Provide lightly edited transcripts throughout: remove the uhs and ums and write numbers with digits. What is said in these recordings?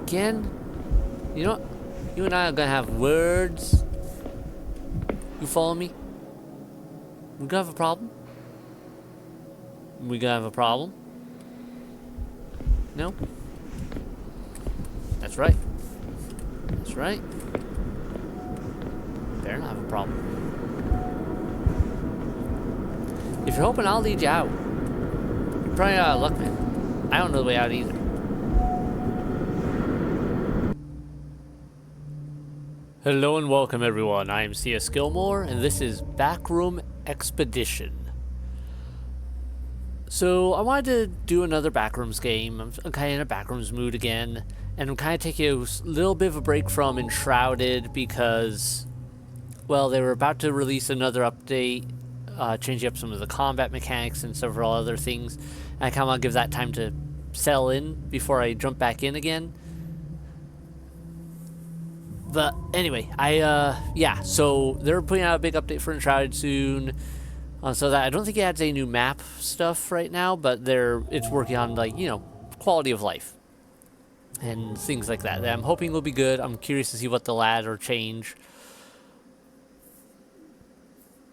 Again? You know what? You and I are gonna have words. You follow me? We gonna have a problem? We gonna have a problem? No? That's right. That's right. Better not have a problem. If you're hoping I'll lead you out, you're probably out of luck, man. I don't know the way out either. Hello and welcome everyone, I am C.S.Gilmore and this is Backroom Expedition. So I wanted to do another Backrooms game. I'm kind of in a Backrooms mood again, and I'm kind of taking a little bit of a break from Enshrouded because, well, they were about to release another update, changing up some of the combat mechanics and several other things, and I kind of want to give that time to settle in before I jump back in again. But anyway, yeah, so they're putting out a big update for Enshrouded soon. So that I don't think it adds any new map stuff right now, but it's working on, like, you know, quality of life and things like that. I'm hoping will be good. I'm curious to see what they'll add or change.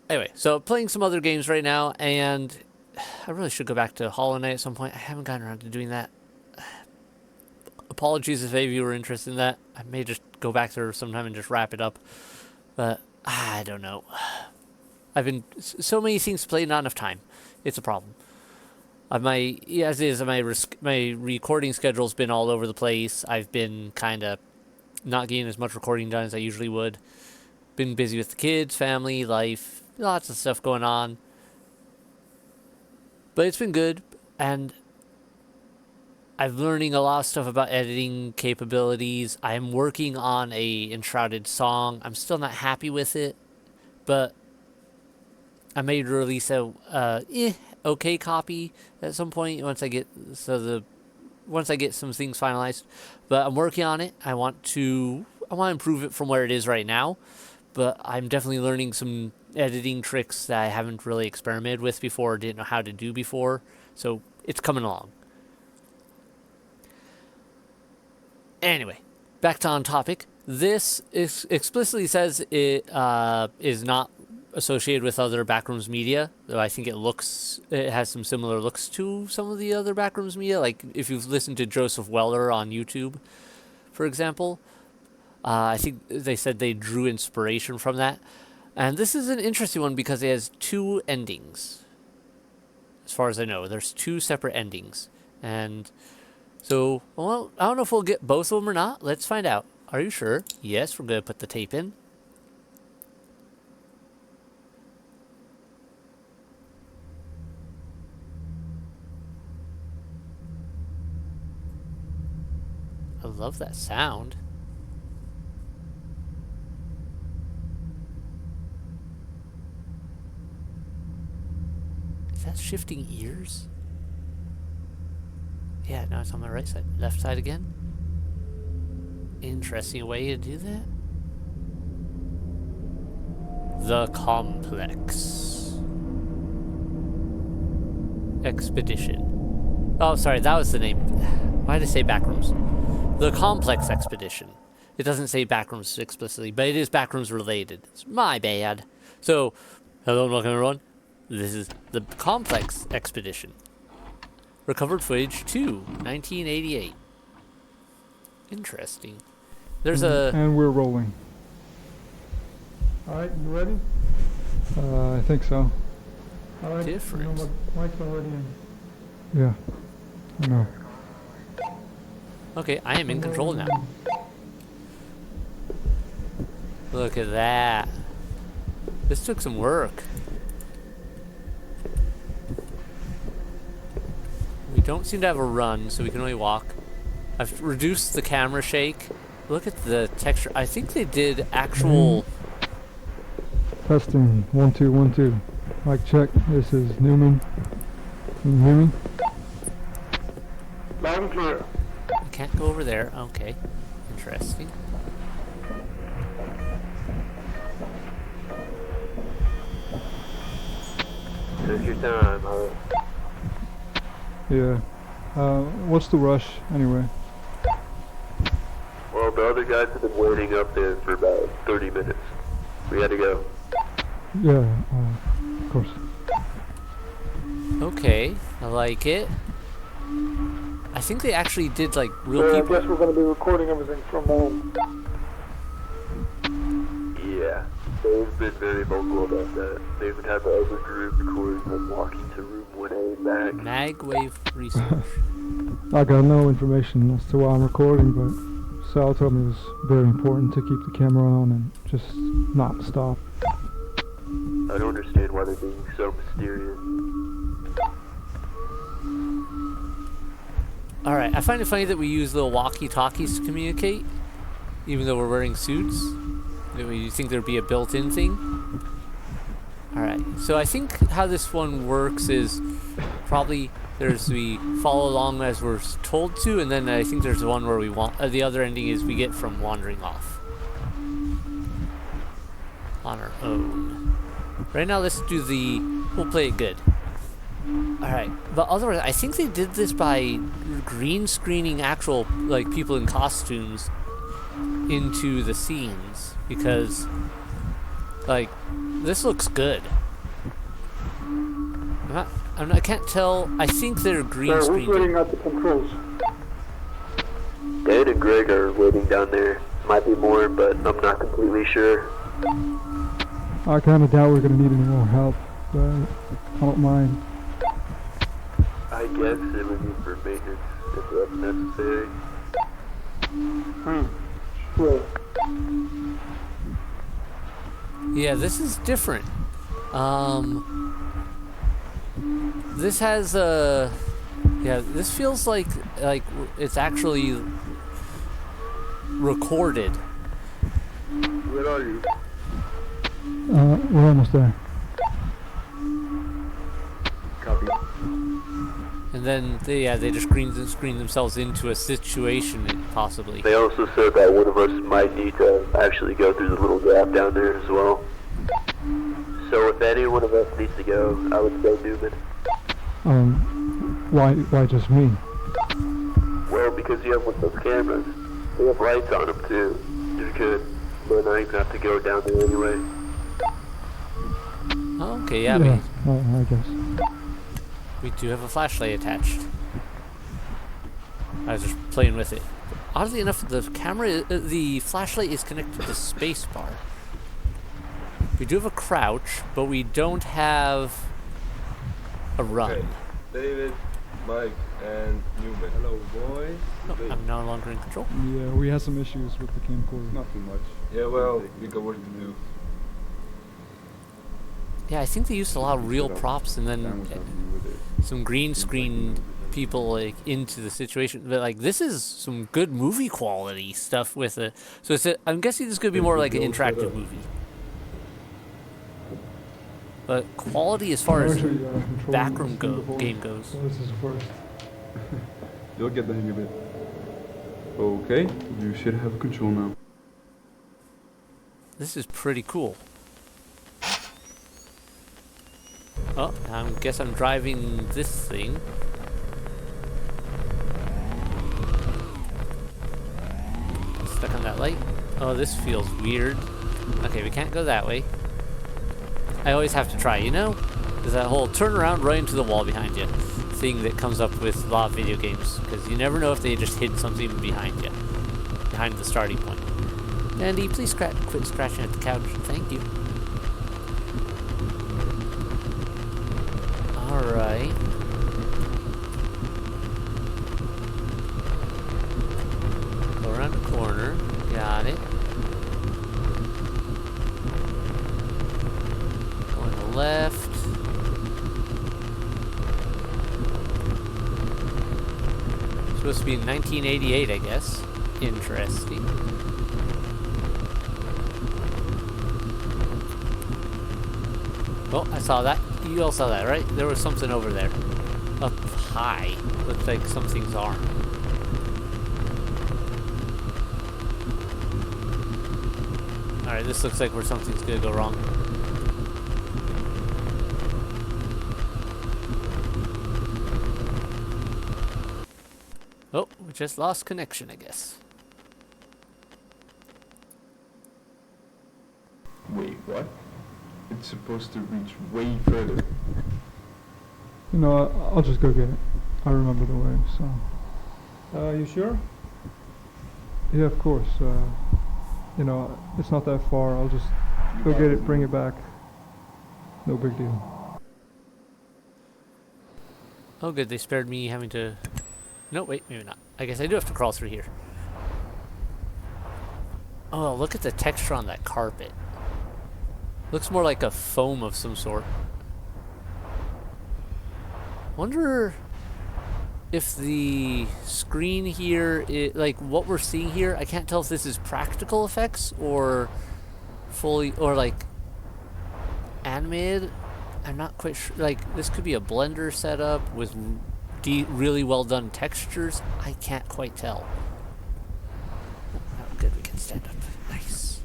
Anyway, so playing some other games right now, and I really should go back to Hollow Knight at some point. I haven't gotten around to doing that. Apologies if any of you are interested in that. I may just go back there sometime and just wrap it up. But I don't know. I've been so many things to play, not enough time. It's a problem. My recording schedule's been all over the place. I've been kind of not getting as much recording done as I usually would. Been busy with the kids, family, life, lots of stuff going on. But it's been good, and I'm learning a lot of stuff about editing capabilities. I'm working on a Enshrouded song. I'm still not happy with it, but I may release a okay copy at some point once I get some things finalized. But I'm working on it. I want to improve it from where it is right now. But I'm definitely learning some editing tricks that I haven't really experimented with before or didn't know how to do before. So it's coming along. Anyway, back to on topic. This explicitly says it is not associated with other Backrooms media, though I think it has some similar looks to some of the other Backrooms media. Like if you've listened to Joseph Weller on YouTube, for example, I think they said they drew inspiration from that. And this is an interesting one because it has two endings. As far as I know, there's two separate endings. And so, well, I don't know if we'll get both of them or not. Let's find out. Are you sure? Yes, we're going to put the tape in. I love that sound. Is that shifting ears? Yeah, now it's on my right side. Left side again. Interesting way to do that. The Complex Expedition. Oh, sorry, that was the name. Why did I say Backrooms? The Complex Expedition. It doesn't say Backrooms explicitly, but it is Backrooms related. It's my bad. So, hello and welcome everyone. This is the Complex Expedition. Recovered footage 2, 1988. Interesting. There's And we're rolling. Alright, you ready? I think so. Alright. Different. You know what, mic's already in. Yeah. I know. Okay, I am in control now. Look at that. This took some work. We don't seem to have a run, so we can only walk. I've reduced the camera shake. Look at the texture. I think they did actual... Testing. 1, 2, 1, 2. Mic check. This is Newman. Can you hear me? Loud and clear. I can't go over there. Okay. Interesting. Take your time, huh? Yeah. What's the rush, anyway? the other guys have been waiting up there for about 30 minutes. We gotta go. Yeah, of course. Okay, I like it. I think they actually did like real So people. I guess we're gonna be recording everything from home. Yeah, they've been very vocal about that. They even had the other group recording them walking to room 1A back. Magwave research. I got no information as to why I'm recording, but Sal told me it was very important to keep the camera on and just not stop. I don't understand why they're being so mysterious. Alright, I find it funny that we use little walkie-talkies to communicate, even though we're wearing suits. You think there'd be a built-in thing? Alright, so I think how this one works is probably we follow along as we're told to, and then I think there's the one where we want the other ending is we get from wandering off on our own. Right now, let's do we'll play it good. Alright, but otherwise, I think they did this by green screening actual, like, people in costumes into the scenes, because, like, this looks good. I can't tell, I think they're green screened. Who's waiting at the controls? Dad and Greg are waiting down there. Might be more, but I'm not completely sure. I kind of doubt we're going to need any more help, but I don't mind. I guess it would be for maintenance if that's necessary. Sure. Yeah, this is different. This has yeah, this feels like it's actually recorded. Where are you? We're almost there. Copy. And then they just screen themselves into a situation, possibly. They also said that one of us might need to actually go through the little gap down there as well. So if any one of us needs to go, I would say Newman. Why just me? Well, because you have one of those cameras. They have lights on them too. You could, but now you have to go down there anyway. Oh, okay, yeah, Yeah, I guess. we do have a flashlight attached. I was just playing with it. Oddly enough, the flashlight is connected to the space bar. We do have a crouch, but we don't have a run. Okay. David, Mike, and Newman. Hello, boys. No, I'm no longer in control. Yeah, we had some issues with the camcorder. Not too much. Yeah, well, we got work to do. Yeah, I think they used a lot of real props and then some green screen people like into the situation. But like this is some good movie quality stuff with it. So I'm guessing this could be more like an interactive movie. But quality as far as backroom game goes. So this is first. You'll get the hang of it. Okay, you should have control now. This is pretty cool. Oh, I guess I'm driving this thing. Stuck on that light. Oh, this feels weird. Okay, we can't go that way. I always have to try, you know? There's that whole turn around, right into the wall behind you thing that comes up with a lot of video games, because you never know if they just hid something behind you, behind the starting point. Andy, please quit scratching at the couch. Thank you. Alright. Go around the corner. Got it. Left. Supposed to be 1988, I guess. Interesting. Oh, I saw that. You all saw that, right? There was something over there. Up high. Looks like something's arm. Alright, this looks like where something's gonna go wrong. Oh, we just lost connection, I guess. Wait, what? It's supposed to reach way further. You know, I'll just go get it. I remember the way, so. You sure? Yeah, of course. You know, it's not that far. I'll just go get it, bring it back. No big deal. Oh, good. They spared me having to... No, wait, maybe not. I guess I do have to crawl through here. Oh, look at the texture on that carpet. Looks more like a foam of some sort. Wonder if the screen here, like what we're seeing here, I can't tell if this is practical effects or fully, or like animated. I'm not quite sure. Like, this could be a Blender setup with really well done textures. I can't quite tell. Oh, good, we can stand up. Nice.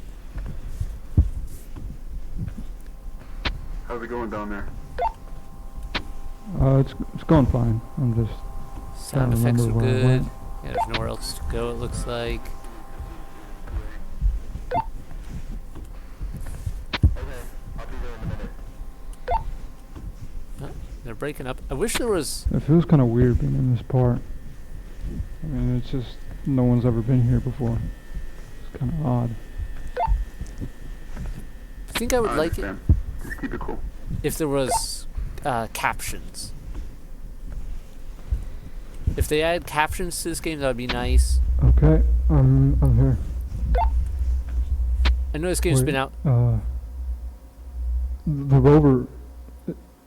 How's it going down there? It's going fine. I'm just Sound trying to effects are remember where I good. went. Yeah, there's nowhere else to go, it looks like. Oh, they're breaking up. I wish there was... It feels kind of weird being in this part. I mean, it's just no one's ever been here before. It's kind of odd. I think I would like it understand. Just keep it cool. if there was captions. If they add captions to this game, that would be nice. Okay, I'm here. I know this game's Wait, been out. The rover,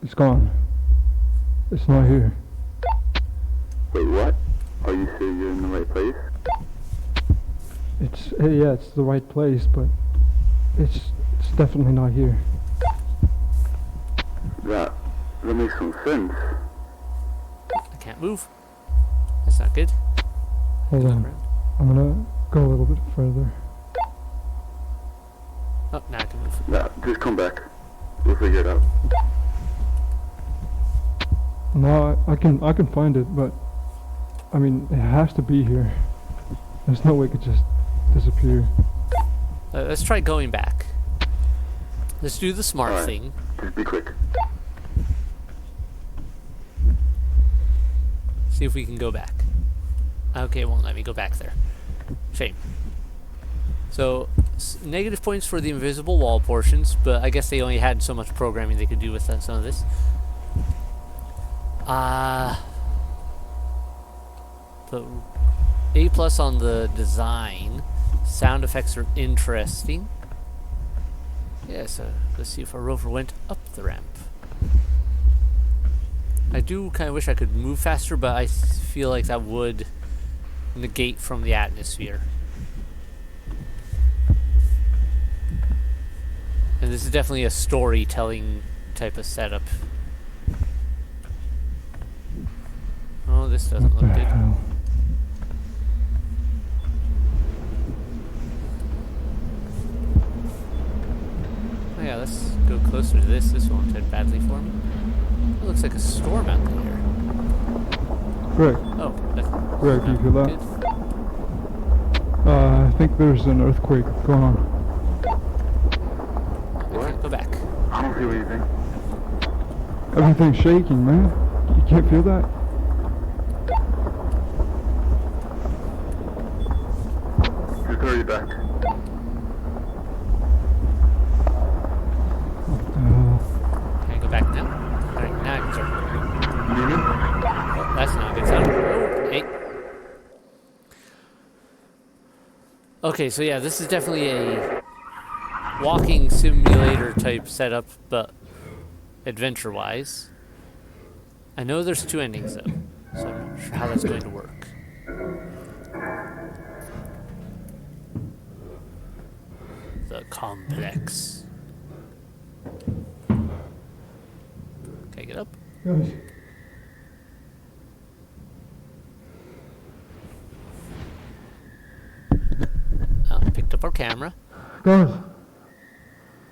it's gone. It's not here. Wait, what? Are you sure you're in the right place? It's yeah, it's the right place, but it's definitely not here. That makes some sense. I can't move. That's not good. Hold Look on, around. I'm gonna go a little bit further. Oh, now I can move. Nah, just come back. We'll figure it out. No, I can find it, but I mean, it has to be here. There's no way it could just disappear. Let's try going back. Let's do the smart Alright. thing. Just be quick. See if we can go back. Okay, it won't let me go back there. Shame. So, negative points for the invisible wall portions, but I guess they only had so much programming they could do with some of this. But A+ on the design. Sound effects are interesting. Yeah, so let's see if our rover went up the ramp. I do kind of wish I could move faster, but I feel like that would negate from the atmosphere. And this is definitely a storytelling type of setup. Oh, this doesn't What look the good. hell? Oh yeah, let's go closer to this. This won't head badly for me. It looks like a storm out there. Greg, Oh, that's Greg, do you feel that? good. I think there's an earthquake going on. Okay, go back. I don't feel anything. Everything's shaking, man. You can't feel that? Just hurry back. Can I go back now? Alright, now I can start. Oh, that's not a good sound. Oh, hey. Okay, so yeah, this is definitely a walking simulator type setup, but adventure-wise. I know there's 2 endings though, so I'm not sure how that's going to work. The complex. Can I get up? Guys, Picked up our camera. guys,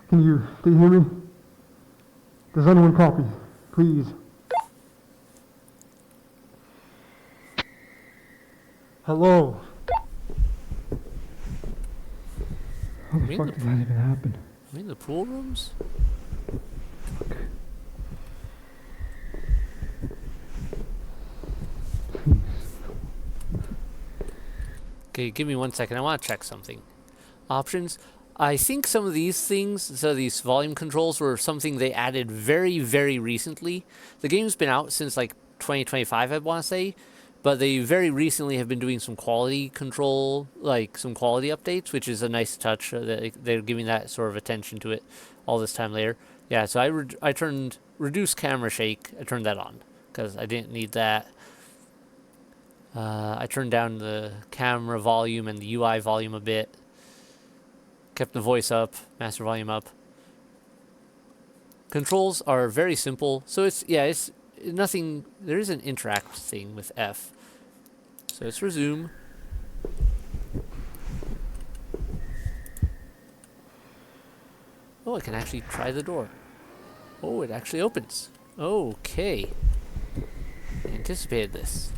can you hear me? Does anyone copy? Please. Hello? How the Really? fuck did that even happen? I mean, the pool rooms? Okay, give me 1 second. I want to check something. Options. I think some of these things, so these volume controls, were something they added very, very recently. The game's been out since like 2025, I want to say, but they very recently have been doing some quality control, like some quality updates, which is a nice touch. They're giving that sort of attention to it all this time later. Yeah, so I turned reduce camera shake. I turned that on because I didn't need that. I turned down the camera volume and the UI volume a bit. Kept the voice up, master volume up. Controls are very simple, so it's nothing. There is an interact thing with F, so let's resume. Oh, I can actually try the door. Oh, it actually opens. Okay, I anticipated this.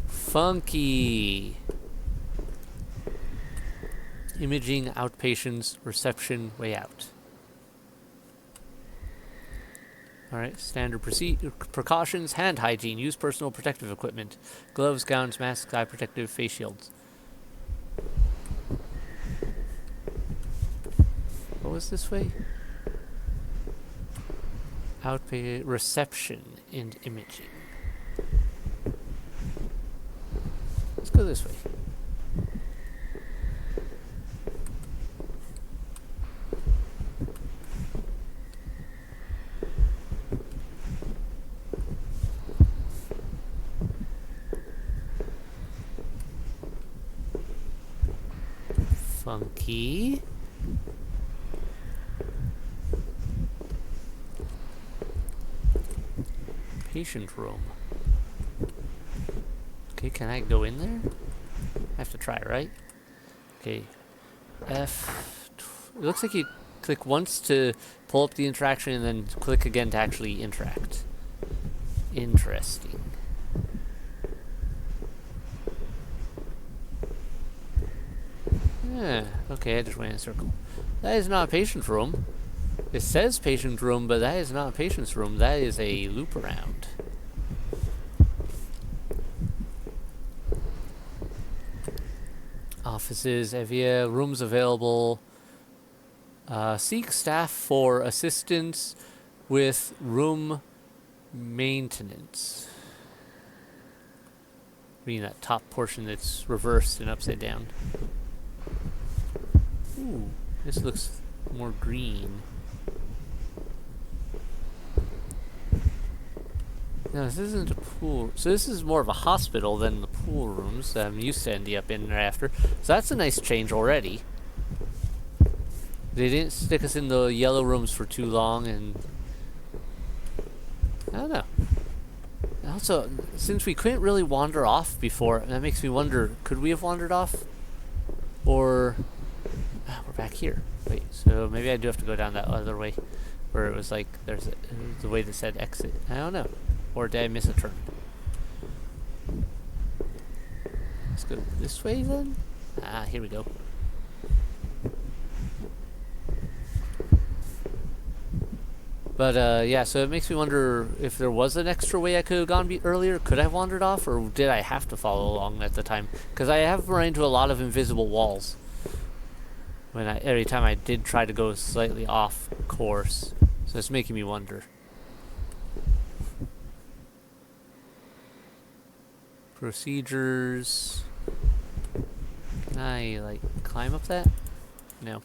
Funky. Imaging, outpatients, reception, way out. Alright, standard precautions, hand hygiene, use personal protective equipment. Gloves, gowns, masks, eye protective, face shields. What was this way? Reception and imaging. Let's go this way. Funky. Patient room. Okay, can I go in there? I have to try, right? Okay. F. It looks like you click once to pull up the interaction and then click again to actually interact. Interesting. Yeah, okay, I just went in a circle. That is not a patient room. It says patient room, but that is not a patient's room. That is a loop around. Offices, Evia, rooms available. Seek staff for assistance with room maintenance. Reading that top portion that's reversed and upside down. Ooh, this looks more green. No, this isn't a pool. So this is more of a hospital than the pool rooms that I'm used to ending up in right after. So that's a nice change already. They didn't stick us in the yellow rooms for too long, and I don't know. Also, since we couldn't really wander off before, that makes me wonder, could we have wandered off? Or we're back here. Wait, so maybe I do have to go down that other way where it was like there's the way that said exit. I don't know. Or did I miss a turn? Let's go this way then. Ah, here we go. But yeah, so it makes me wonder if there was an extra way I could have gone earlier. Could I have wandered off, or did I have to follow along at the time? Because I have run into a lot of invisible walls every time I did try to go slightly off course. So it's making me wonder. Procedures. Can I, like, climb up that? No.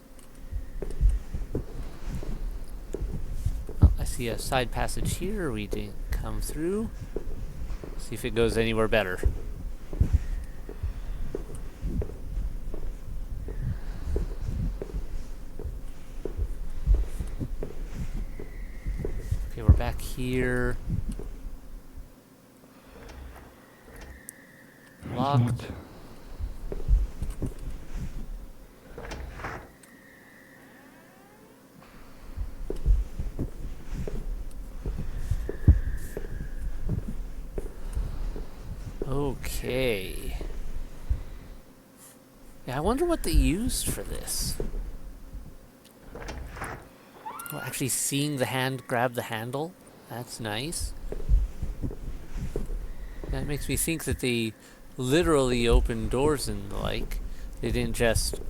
Oh, I see a side passage here we didn't come through. See if it goes anywhere better. Okay, we're back here. Locked. Okay. Yeah, I wonder what they used for this. Oh, actually seeing the hand grab the handle. That's nice. That makes me think that they literally opened doors and the like. They didn't just...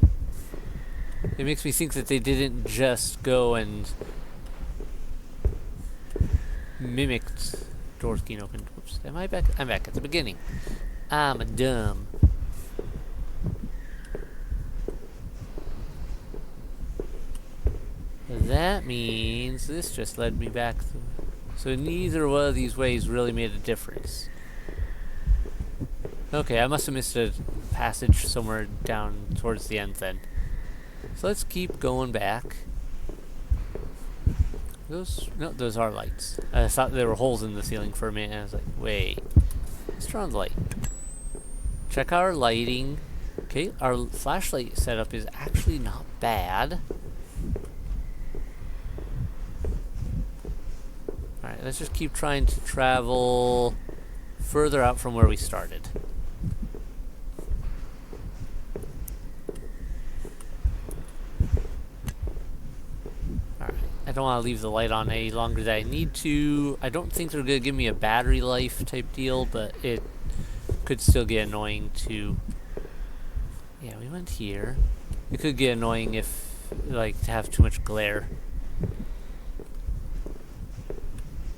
It makes me think that they didn't just go and mimicked doors being opened. Whoops. Am I back? I'm back at the beginning. I'm dumb. That means this just led me back. So neither one of these ways really made a difference. Okay, I must have missed a passage somewhere down towards the end then. So let's keep going back. Those are lights. I thought there were holes in the ceiling for a minute, and I was like, wait. Let's turn on the light. Check our lighting. Okay, our flashlight setup is actually not bad. Alright, let's just keep trying to travel further out from where we started. I don't want to leave the light on any longer than I need to. I don't think they're going to give me a battery life type deal, but it could still get annoying to... Yeah, we went here. It could get annoying if, like, to have too much glare.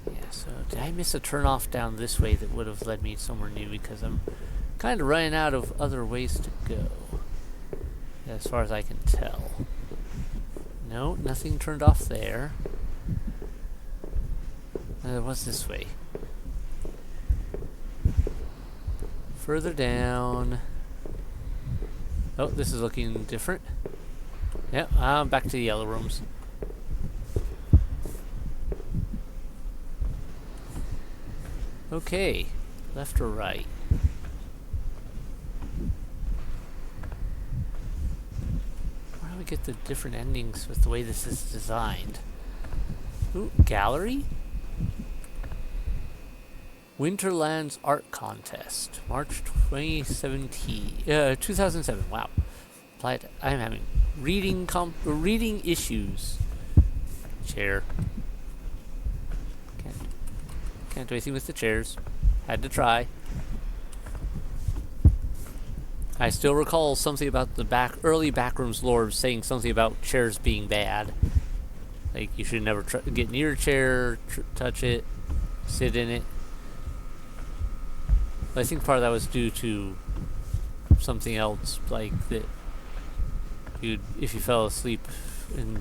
Yeah, so did I miss a turnoff down this way that would have led me somewhere new? Because I'm kind of running out of other ways to go, as far as I can tell. No, nothing turned off there. What's this way? Further down. Oh, this is looking different. Yep, I'm back to the yellow rooms. Okay, left or right? Get the different endings with the way this is designed. Ooh, gallery? Winterlands Art Contest, March 2007. Wow. Applied. I'm having reading issues. Chair. Can't do anything with the chairs. Had to try. I still recall something about the early Backrooms lore saying something about chairs being bad. Like, you should never get near a chair, touch it, sit in it. But I think part of that was due to something else, like that if you fell asleep or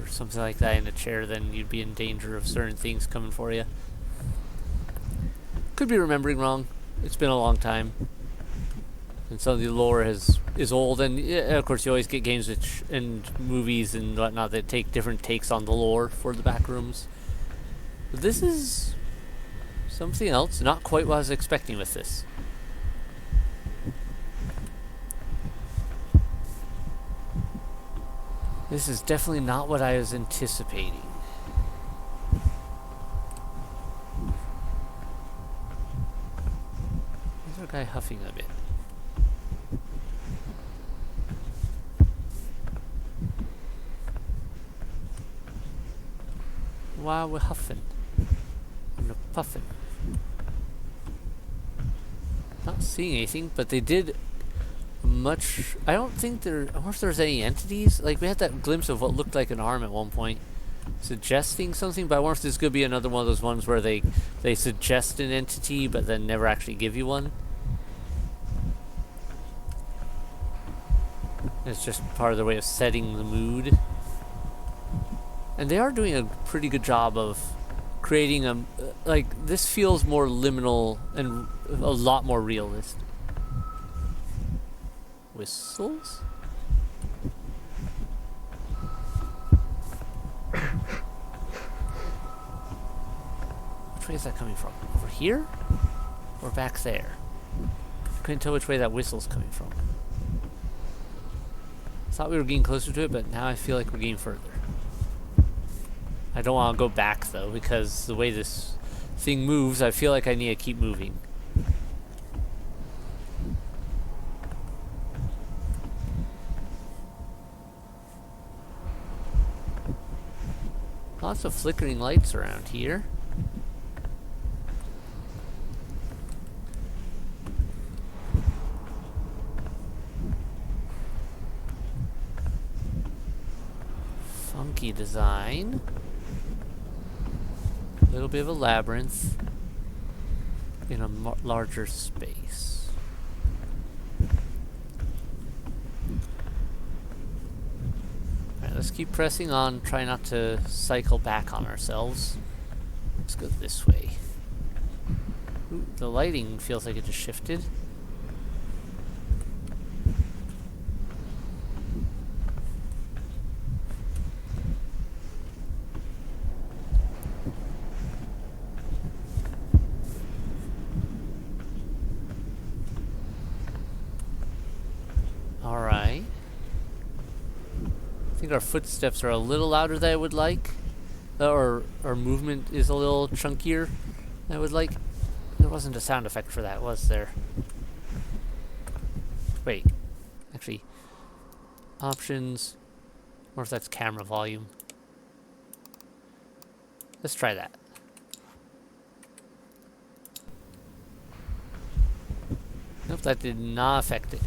something like that in a chair, then you'd be in danger of certain things coming for you. Could be remembering wrong. It's been a long time. And some of the lore is old, and yeah, of course you always get games and movies and whatnot that take different takes on the lore for the Backrooms. But this is something else, not quite what I was expecting with this. This is definitely not what I was anticipating. There's a guy huffing a bit. Why we're huffing and puffing. Not seeing anything, but they did much. I don't think there. I wonder if there's any entities. Like, we had that glimpse of what looked like an arm at one point, suggesting something. But I wonder if this could be another one of those ones where they suggest an entity, but then never actually give you one. It's just part of their way of setting the mood. And they are doing a pretty good job of creating a... like, this feels more liminal and a lot more realistic. Whistles? Which way is that coming from? Over here? Or back there? I couldn't tell which way that whistle's coming from. I thought we were getting closer to it, but now I feel like we're getting further. I don't want to go back, though, because the way this thing moves, I feel like I need to keep moving. Lots of flickering lights around here. Funky design. A little bit of a labyrinth in a larger space. Alright, let's keep pressing on. Try not to cycle back on ourselves. Let's go this way. Ooh, the lighting feels like it just shifted. Alright. I think our footsteps are a little louder than I would like. Or our movement is a little chunkier than I would like. There wasn't a sound effect for that, was there? Wait. Actually, options. Or if that's camera volume. Let's try that. Nope, that did not affect it.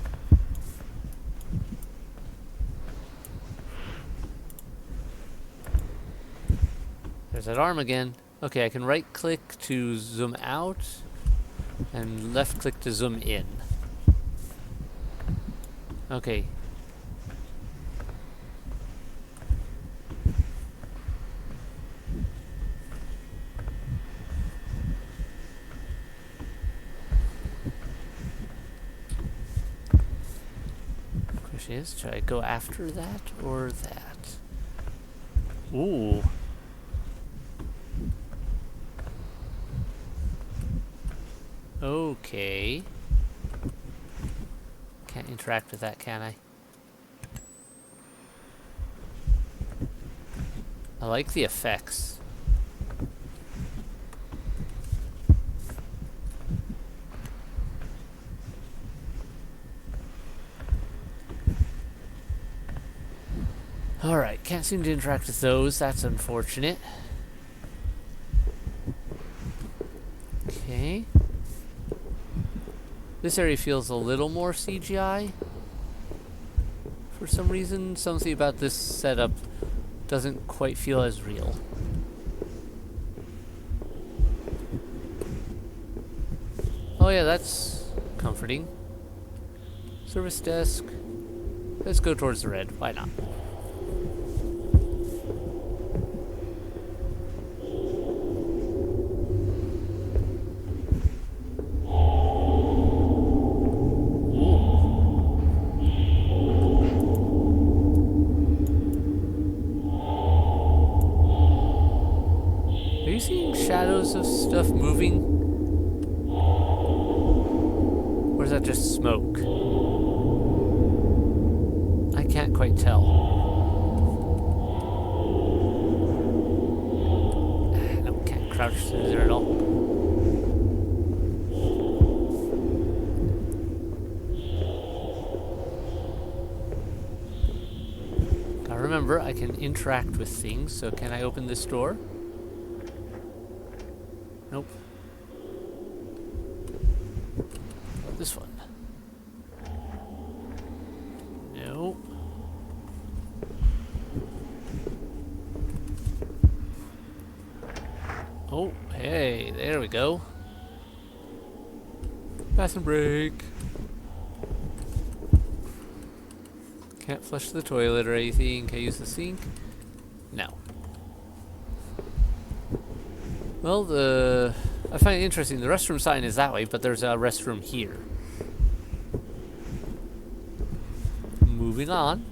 There's that arm again. Okay, I can right click to zoom out and left click to zoom in. Okay. Question is, should I go after that or that? Ooh. Okay. Can't interact with that, can I? I like the effects. Alright, can't seem to interact with those. That's unfortunate. Okay. This area feels a little more CGI. For some reason, something about this setup doesn't quite feel as real. Oh yeah, that's comforting. Service desk. Let's go towards the red. Why not? Are you seeing shadows of stuff moving? Or is that just smoke? I can't quite tell. No, can't crouch through there at all. Now remember, I can interact with things, so can I open this door? Nope. This one. Nope. Oh, hey, there we go. Bathroom break. Can't flush the toilet or anything. Can I use the sink? No. Well, I find it interesting. The restroom sign is that way, but there's a restroom here. Moving on.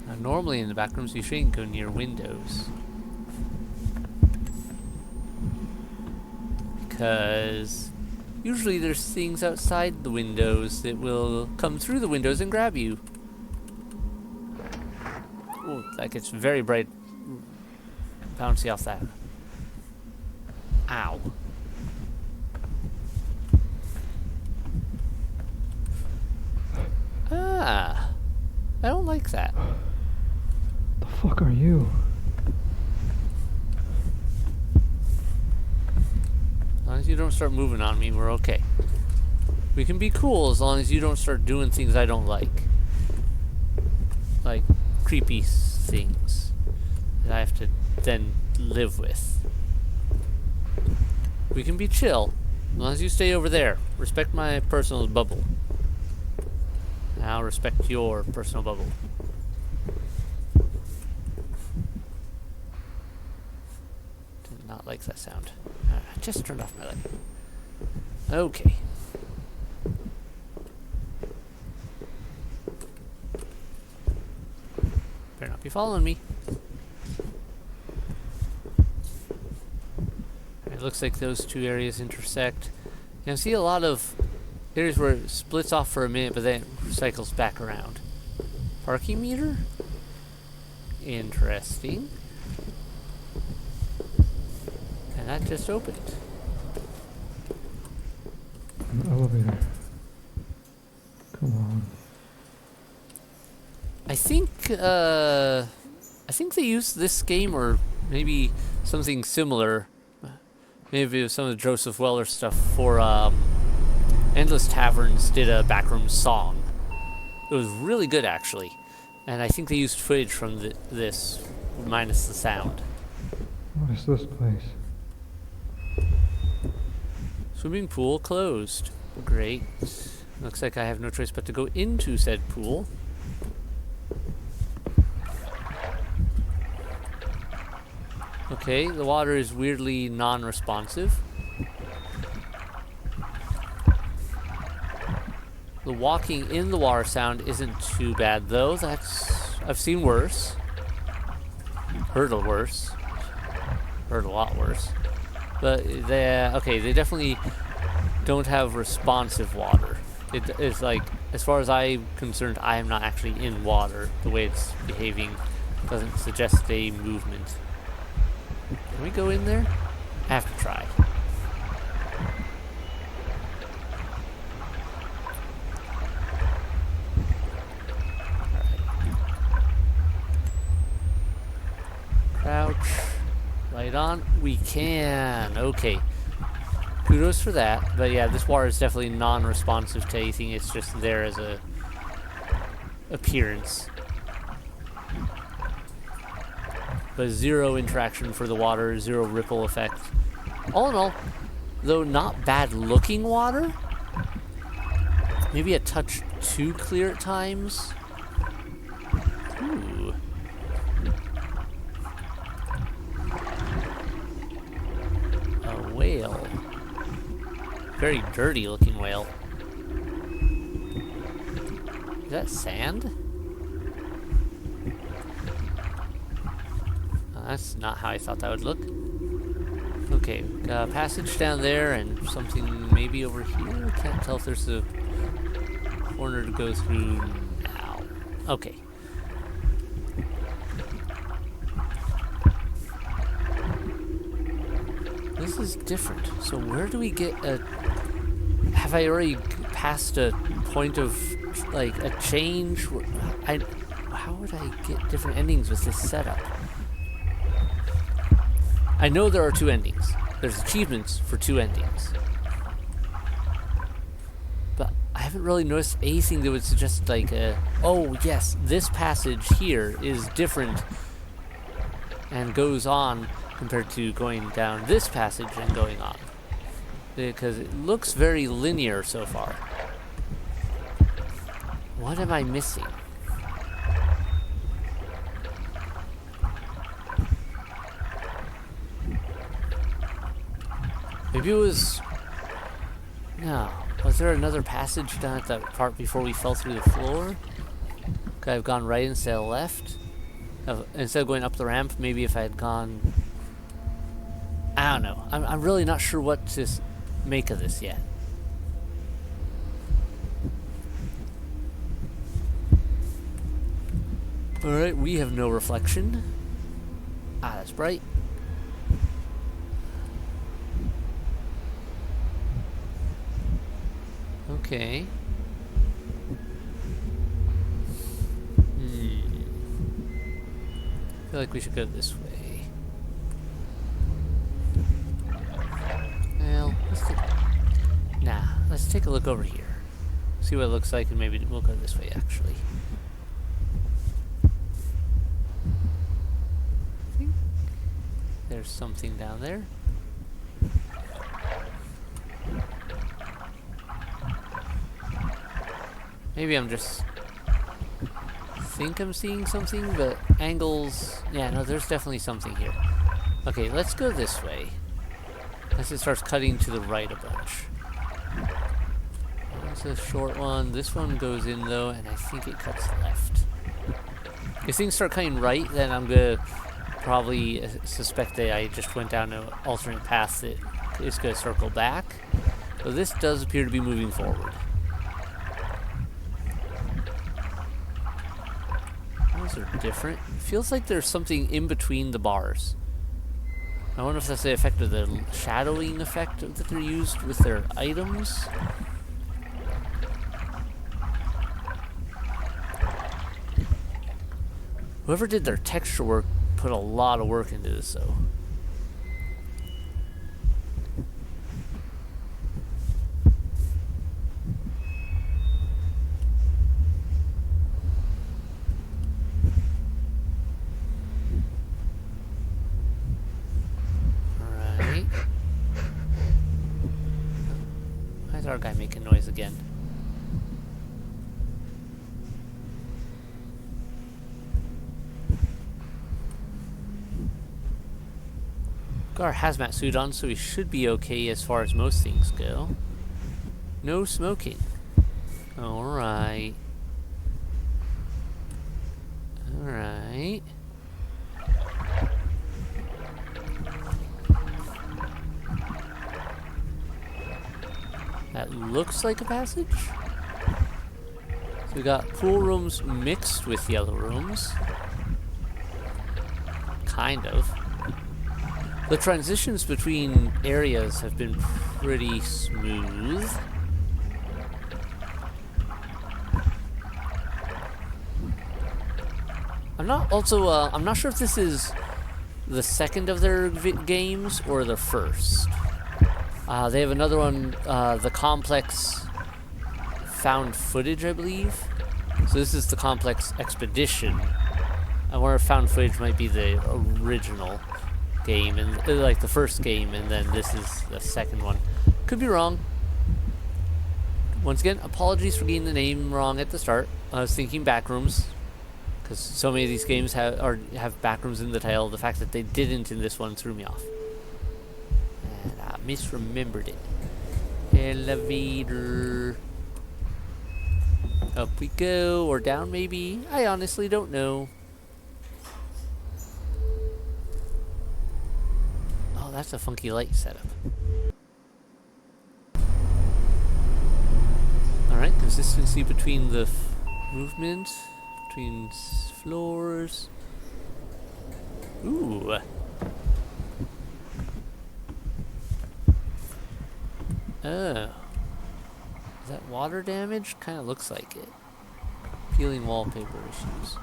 Now, normally in the back rooms, you shouldn't go near windows. Because usually there's things outside the windows that will come through the windows and grab you. Ooh, that gets very bright. Bouncy off that. Ow. Ah. I don't like that. The fuck are you? As long as you don't start moving on me, we're okay. We can be cool as long as you don't start doing things I don't like. Like creepy things that I have to then live with. We can be chill as long as you stay over there. Respect my personal bubble. I'll respect your personal bubble. Did not like that sound. I just turned off my light. Okay. Better not be following me. It looks like those two areas intersect. You can see a lot of areas where it splits off for a minute, but then it cycles back around. Parking meter? Interesting. And that just opened. An elevator. Come on. I think they used this game, or maybe something similar. Maybe it was some of the Joseph Weller stuff for Endless Taverns did a Backrooms song. It was really good, actually. And I think they used footage from this, minus the sound. What is this place? Swimming pool closed. Great. Looks like I have no choice but to go into said pool. Okay, the water is weirdly non-responsive. The walking in the water sound isn't too bad though. I've seen worse. Heard a worse. Heard a lot worse. But they definitely don't have responsive water. It's like, as far as I'm concerned, I am not actually in water. The way it's behaving doesn't suggest a movement. Can we go in there? I have to try. Alright. Crouch. Light on. We can. Okay. Kudos for that. But yeah, this water is definitely non-responsive to anything. It's just there as a appearance. But zero interaction for the water, zero ripple effect. All in all, though not bad looking water, maybe a touch too clear at times. Ooh. A whale. Very dirty looking whale. Is that sand? That's not how I thought that would look. Okay, passage down there and something maybe over here. I can't tell if there's a corner to go through now. Okay. This is different. So where do we get a... Have I already passed a point of, like, a change? How would I get different endings with this setup? I know there are two endings. There's achievements for two endings. But I haven't really noticed anything that would suggest like oh yes, this passage here is different and goes on compared to going down this passage and going on. Because it looks very linear so far. What am I missing? Maybe it was... No. Was there another passage down at that part before we fell through the floor? Could I have gone right instead of left? Instead of going up the ramp, maybe if I had gone... I don't know. I'm really not sure what to make of this yet. Alright, we have no reflection. Ah, that's bright. Okay. feel like we should go this way. Well, let's take a look over here. See what it looks like, and maybe we'll go this way, actually. I think there's something down there. Maybe I'm just... think I'm seeing something, but angles... Yeah, no, there's definitely something here. Okay, let's go this way. Unless it starts cutting to the right a bunch. That's a short one. This one goes in, though, and I think it cuts left. If things start cutting right, then I'm going to probably suspect that I just went down an alternate path that is going to circle back. So this does appear to be moving forward. Those are different. It feels like there's something in between the bars. I wonder if that's the effect of the shadowing effect that they're used with their items. Whoever did their texture work put a lot of work into this, though. Alright. Why is our guy making noise again? Got our hazmat suit on, so we should be okay as far as most things go. No smoking. Alright. Alright. That looks like a passage. So we got pool rooms mixed with yellow rooms. Kind of. The transitions between areas have been pretty smooth. I'm not sure if this is the second of their games or the first. They have another one, the Complex Found Footage, I believe. So this is the Complex Expedition. I wonder if Found Footage might be the original game, and like the first game, and then this is the second one. Could be wrong. Once again, apologies for getting the name wrong at the start. I was thinking Backrooms, because so many of these games have Backrooms in the title. The fact that they didn't in this one threw me off, and I misremembered it. Elevator. Up we go, or down maybe. I honestly don't know. That's a funky light setup. Alright, consistency between the movement, between floors. Ooh. Oh. Is that water damage? Kind of looks like it. Peeling wallpaper issues.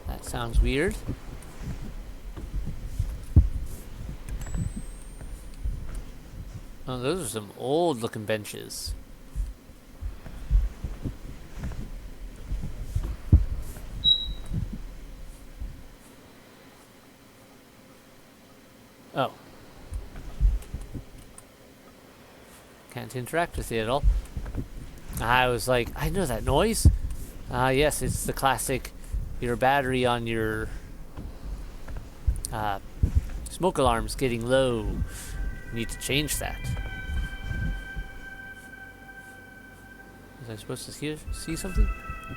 That sounds weird. Oh, those are some old looking benches. Oh. Can't interact with it at all. I was like, I know that noise. Yes, it's the classic. Your battery on your smoke alarm's getting low. You need to change that. Was I supposed to see something?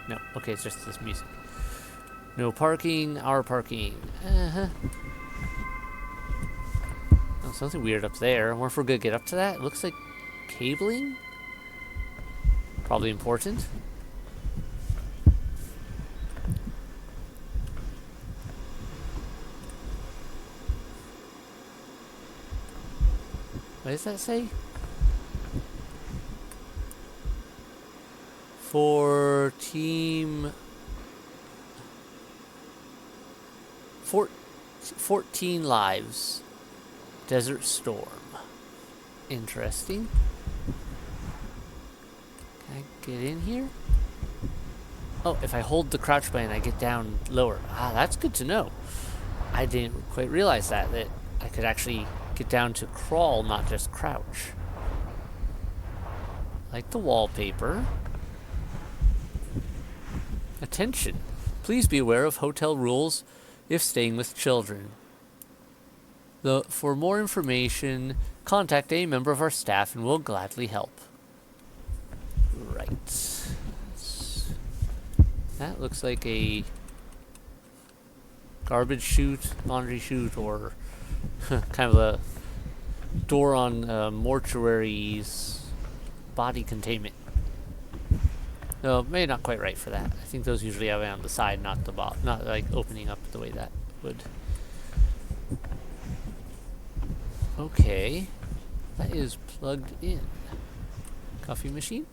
No. Okay, it's just this music. No parking. Our parking. Oh, something weird up there. I wonder if we're gonna get up to that. It looks like cabling. Probably important. What does that say? For team 14 lives. Desert Storm. Interesting. Can I get in here? Oh, if I hold the crouch button, I get down lower. Ah, that's good to know. I didn't quite realize that I could actually get down to crawl, not just crouch. Like the wallpaper. Attention! Please be aware of hotel rules if staying with children. For more information, contact a member of our staff and we'll gladly help. Right. That looks like a garbage chute, laundry chute, or kind of a door on mortuary's body containment. No, maybe not quite right for that. I think those usually have it on the side, not the bottom, not like opening up the way that would. Okay, that is plugged in. Coffee machine?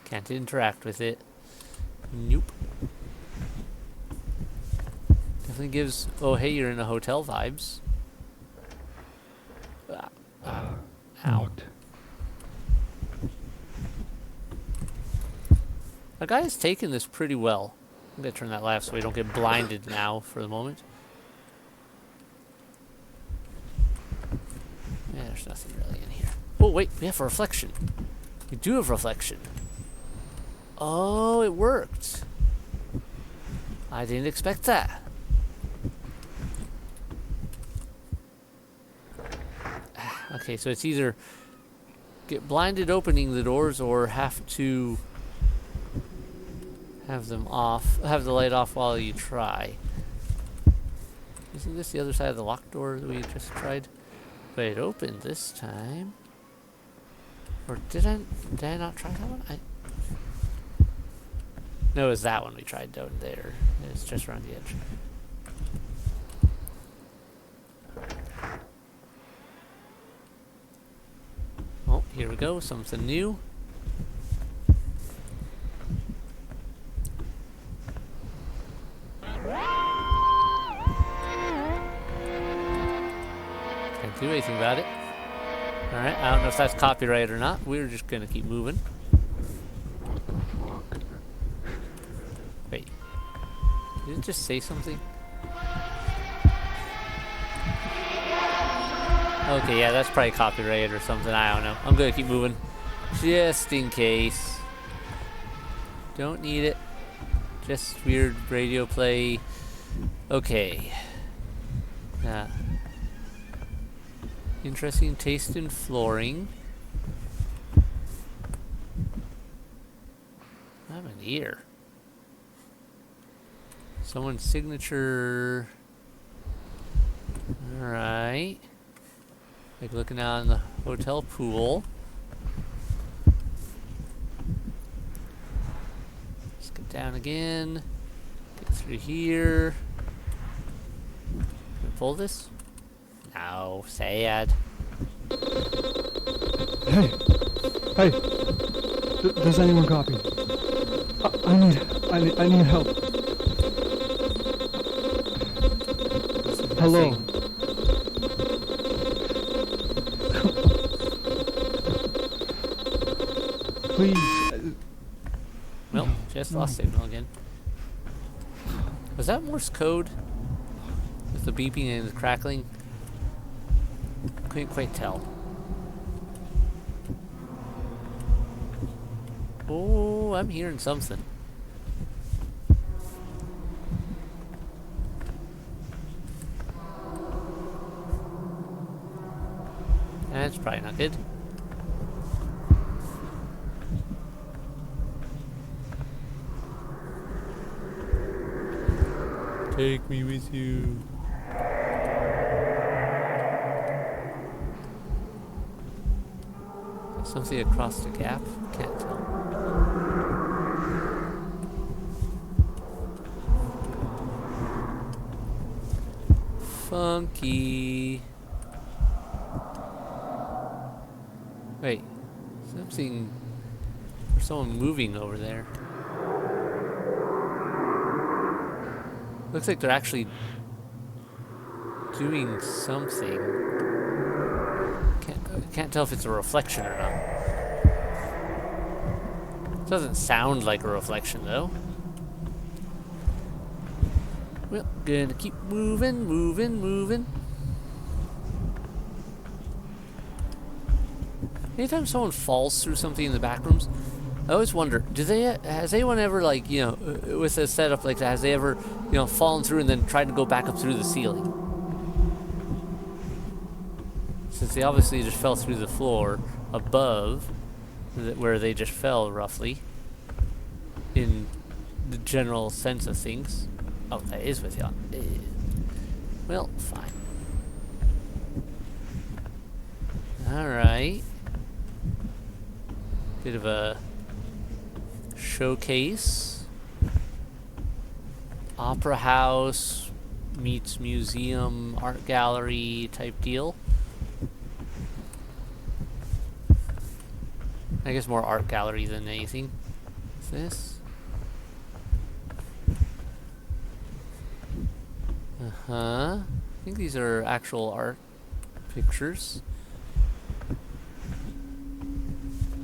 Can't interact with it. Nope. Definitely gives, oh hey, you're in a hotel vibes. Ow. Our guy has taken this pretty well. I'm gonna turn that left so we don't get blinded now for the moment. Yeah, there's nothing really in here. Oh wait, we have a reflection. We do have reflection. Oh, it worked. I didn't expect that. Okay, so it's either get blinded opening the doors or have to have them off, have the light off while you try. Isn't this the other side of the locked door that we just tried? But it opened this time. Or did I not try that one? No, it was that one we tried down there. It's just around the edge. Oh, here we go, something new. Can't do anything about it. Alright, I don't know if that's copyright or not. We're just gonna keep moving. Wait. Did it just say something? Okay, yeah, that's probably copyright or something. I don't know. I'm gonna keep moving. Just in case. Don't need it. Just weird radio play. Okay. Interesting taste in flooring. I have an ear. Someone's signature. Alright. Like looking out in the hotel pool. Let's get down again. Get through here. Can we pull this? No, sad. Hey! Hey! Does anyone copy? I need help. Hello? Please. Well, just lost signal again. Was that Morse code? With the beeping and the crackling? Couldn't quite tell. Oh, I'm hearing something. That's probably not good. Take me with you. Something across the gap? Can't tell. Funky. Wait. Something. For someone moving over there. Looks like they're actually doing something. Can't tell if it's a reflection or not. Doesn't sound like a reflection though. Well, gonna keep moving. Anytime someone falls through something in the back rooms, I always wonder, has anyone ever, like, you know, with a setup like that, has they ever, you know, fallen through and then tried to go back up through the ceiling? Since they obviously just fell through the floor above, where they just fell roughly, in the general sense of things. Oh, that is with you. Well, fine. Alright. Bit of a showcase. Opera house meets museum, art gallery type deal. I guess more art gallery than anything. What's this? I think these are actual art pictures.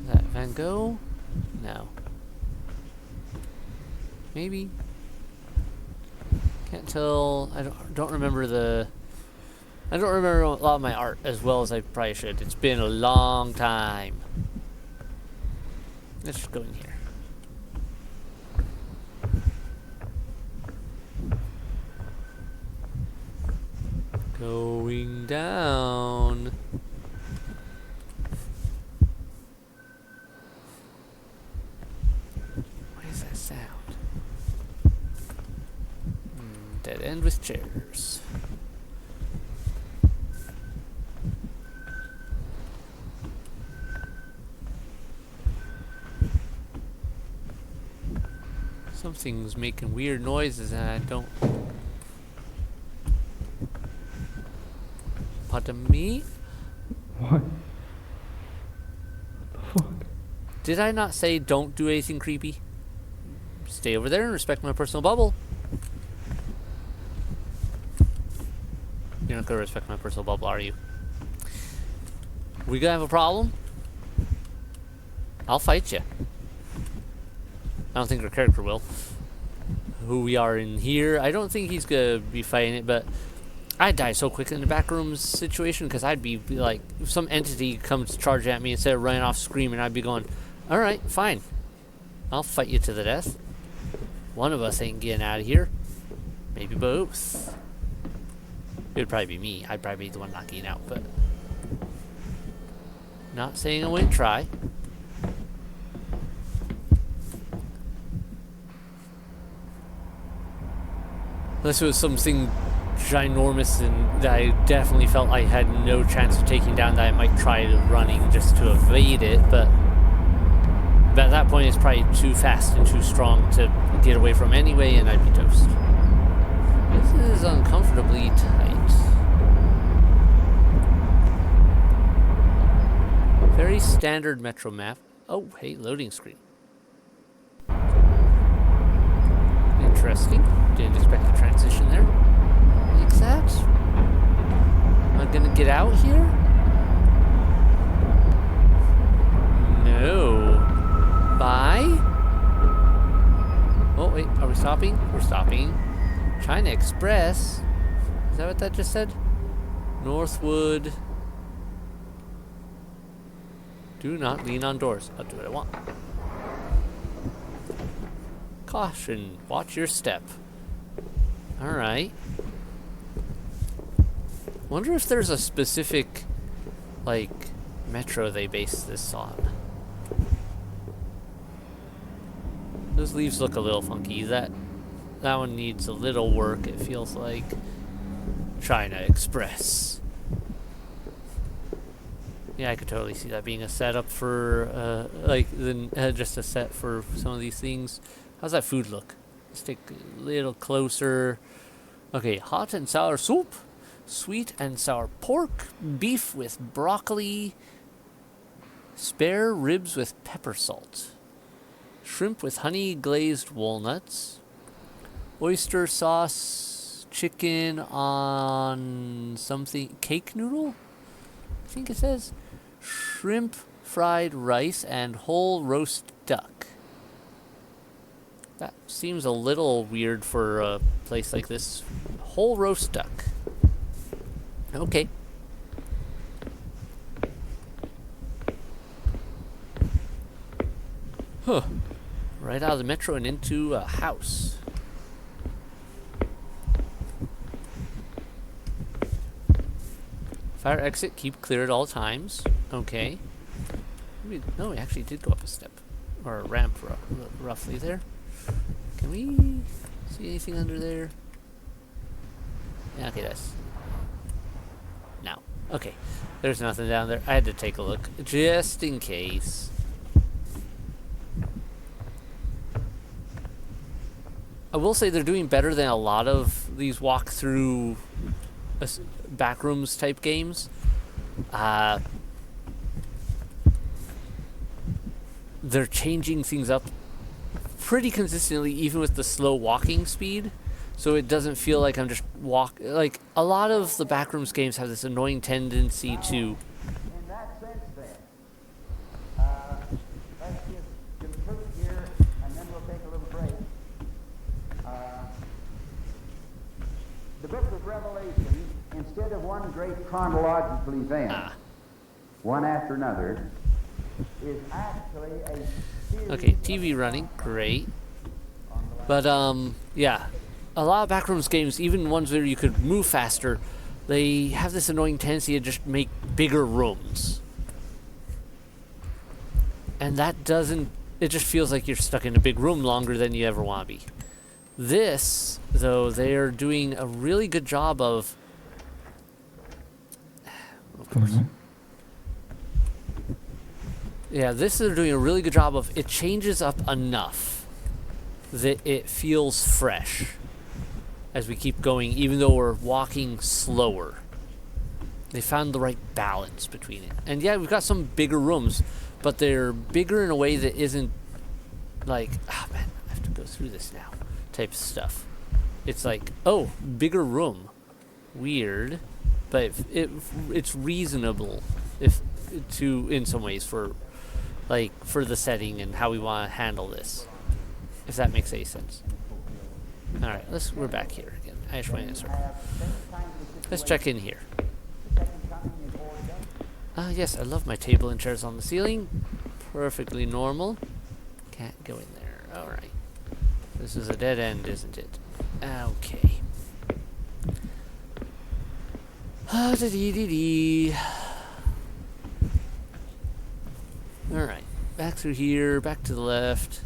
Is that Van Gogh? No. Maybe. Can't tell. I don't remember the. I don't remember a lot of my art as well as I probably should. It's been a long time. Let's just go in here. Going down. What is that sound? Dead end with chairs. Something's making weird noises and I don't. Pardon me? What? What the fuck? Did I not say don't do anything creepy? Stay over there and respect my personal bubble. You're not gonna respect my personal bubble, are you? We gonna have a problem? I'll fight you. I don't think our character will. Who we are in here, I don't think he's gonna be fighting it, but I'd die so quick in the Backrooms situation because I'd be like, if some entity comes to charge at me instead of running off screaming, I'd be going, alright, fine. I'll fight you to the death. One of us ain't getting out of here. Maybe both. It would probably be me. I'd probably be the one not getting out, but not saying I wouldn't try. Unless it was something ginormous and that I definitely felt I had no chance of taking down, that I might try running just to evade it, but at that point it's probably too fast and too strong to get away from anyway, and I'd be toast. This is uncomfortably tight. Very standard Metro map. Oh, hey, loading screen. Interesting. Didn't expect the transition there. Like that. Am I gonna get out here? No. Bye? Oh, wait. Are we stopping? We're stopping. China Express. Is that what that just said? Northwood. Do not lean on doors. I'll do what I want. Caution. Watch your step. Alright. Wonder if there's a specific, like, metro they base this on. Those leaves look a little funky. That one needs a little work, it feels like. China Express. Yeah, I could totally see that being a setup for, just a set for some of these things. How's that food look? Let's take a little closer. Okay, hot and sour soup, sweet and sour pork, beef with broccoli, spare ribs with pepper salt. shrimp with honey glazed walnuts, oyster sauce, chicken on something, cake noodle? I think it says shrimp, fried rice, and whole roast duck. That seems a little weird for a place like this. Whole roast duck. Okay. Huh. Right out of the metro and into a house. Fire exit, keep clear at all times. Okay. No, we actually did go up a step. Or a ramp, roughly there. Can we see anything under there? Yeah, okay, that's... No. Okay. There's nothing down there. I had to take a look, just in case. I will say they're doing better than a lot of these walk-through Backrooms type games. They're changing things up pretty consistently, even with the slow walking speed, so it doesn't feel like I'm just like a lot of the Backrooms games have this annoying tendency to... In that sense, then, let's just conclude here, and then we'll take a little break. The book of Revelation, instead of one great chronological event, one after another, is actually a series. Okay, TV running, great. But yeah, a lot of Backrooms games, even ones where you could move faster, they have this annoying tendency to just make bigger rooms. And that doesn't... It just feels like you're stuck in a big room longer than you ever want to be. This, though, they're doing a really good job of... Of course. Yeah, this they're doing a really good job of. It changes up enough that it feels fresh as we keep going, even though we're walking slower. They found the right balance between it. And yeah, we've got some bigger rooms, but they're bigger in a way that isn't like, oh man, I have to go through this now type stuff. It's like, oh, bigger room. Weird. But it's reasonable in some ways for the setting and how we want to handle this, if that makes any sense. All right, we're back here again. I just went in a circle. Let's check in here. Yes, I love my table and chairs on the ceiling. Perfectly normal. Can't go in there. All right. This is a dead end, isn't it? Okay. Alright, back through here, back to the left.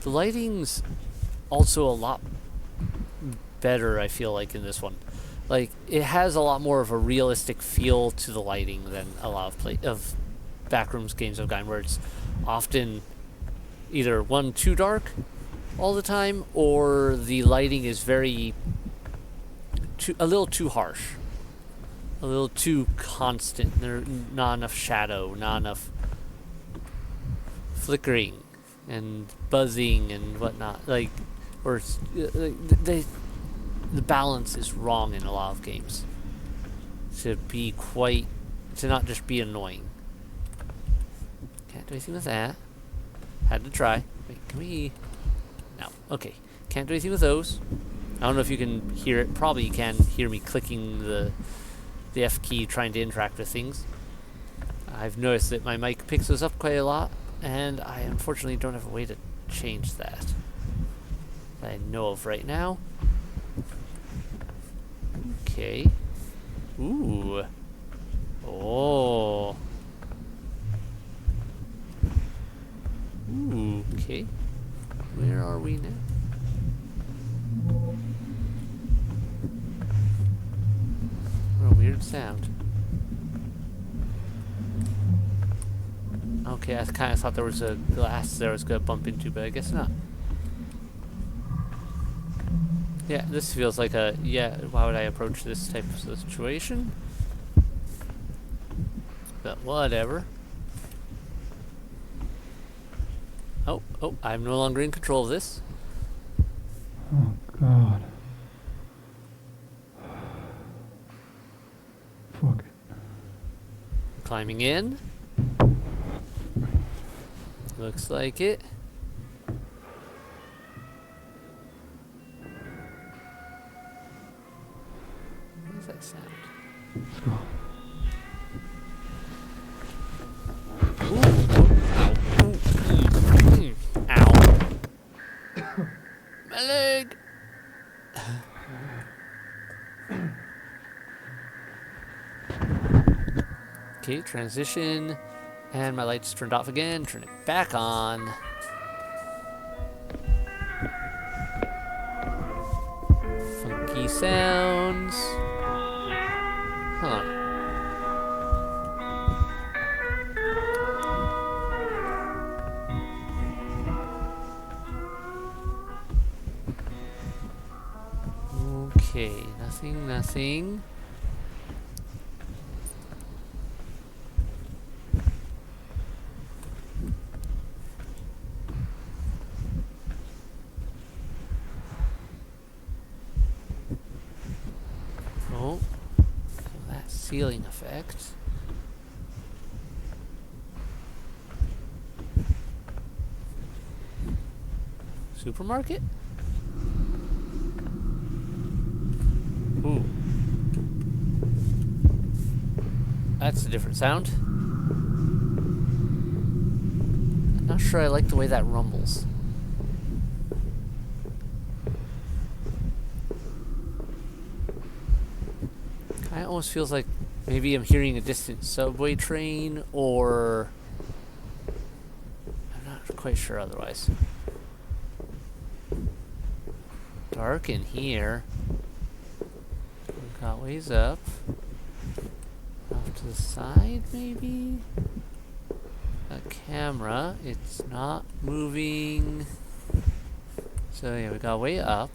The lighting's also a lot better, I feel like, in this one. Like, it has a lot more of a realistic feel to the lighting than a lot of Backrooms games I've gotten, where it's often either too dark all the time, or the lighting is a little too harsh. A little too constant. There's not enough shadow, not enough flickering and buzzing and whatnot. The balance is wrong in a lot of games. To not just be annoying. Can't do anything with that. Had to try. Wait, can we? No. Okay. Can't do anything with those. I don't know if you can hear it. Probably you can hear me clicking the F key trying to interact with things. I've noticed that my mic picks those up quite a lot, and I unfortunately don't have a way to change that I know of right now. Okay. Ooh. Oh. Ooh, okay. Where are we now? What a weird sound. Okay, I kind of thought there was a glass there I was going to bump into, but I guess not. Yeah, this feels like why would I approach this type of situation? But whatever. Oh, I'm no longer in control of this. Oh, God. Fuck it. Climbing in. Looks like it. What does that sound? Let's go. Ow. My leg. Okay, transition. And my lights turned off again. Turn it back on. Funky sounds. Huh. Okay, nothing. Oh, that ceiling effect. Supermarket? Ooh. That's a different sound. I'm not sure I like the way that rumbles. Kinda almost feels like maybe I'm hearing a distant subway train, or I'm not quite sure otherwise. Dark in here. We've got ways up. Off to the side, maybe? A camera. It's not moving. So yeah, we got way up.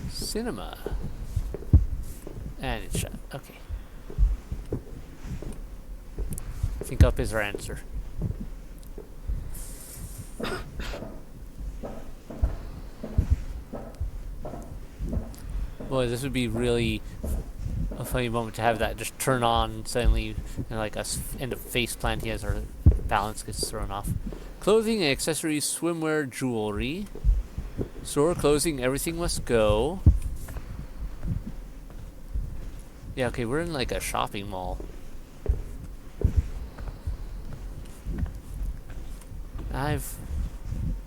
Cinema. And it's shut. Okay. I think up is our answer. Boy, this would be really a funny moment to have that just turn on suddenly, and like us end up face planting as our balance gets thrown off. Clothing, accessories, swimwear, jewelry. Store closing, everything must go. Yeah, okay, we're in like a shopping mall.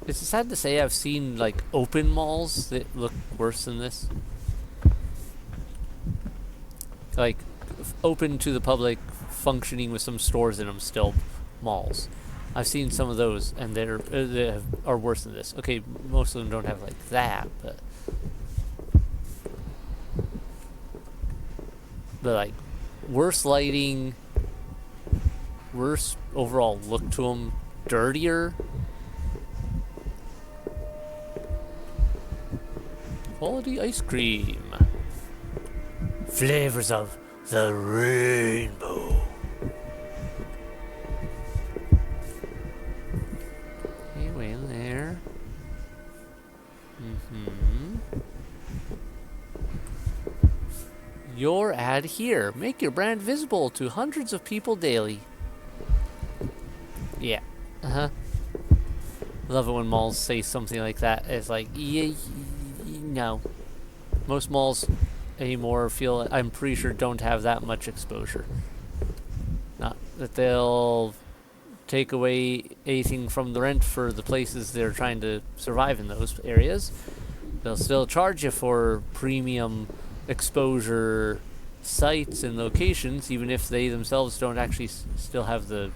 It's sad to say I've seen like open malls that look worse than this. Like open to the public, functioning with some stores in them still, malls. I've seen some of those, and they are worse than this. Okay, most of them don't have like that, but like worse lighting, worse overall look to them, dirtier. Quality ice cream. Flavors of the rainbow. Okay, way in there. Your ad here. Make your brand visible to hundreds of people daily. Yeah. Love it when malls say something like that. It's like, yeah, no. Most malls anymore I'm pretty sure don't have that much exposure. Not that they'll take away anything from the rent for the places they're trying to survive in those areas. They'll still charge you for premium exposure sites and locations, even if they themselves don't actually still have the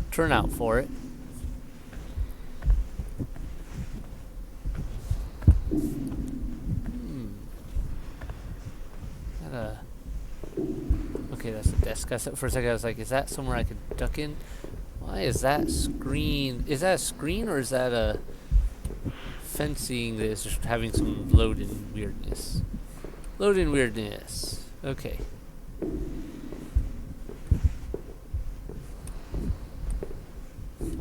turnout for it. Okay, that's a desk. For a second I was like, is that somewhere I could duck in? Why is that screen? Is that a screen, or is that a fencing that is just having some load-in weirdness? Load-in weirdness. Okay.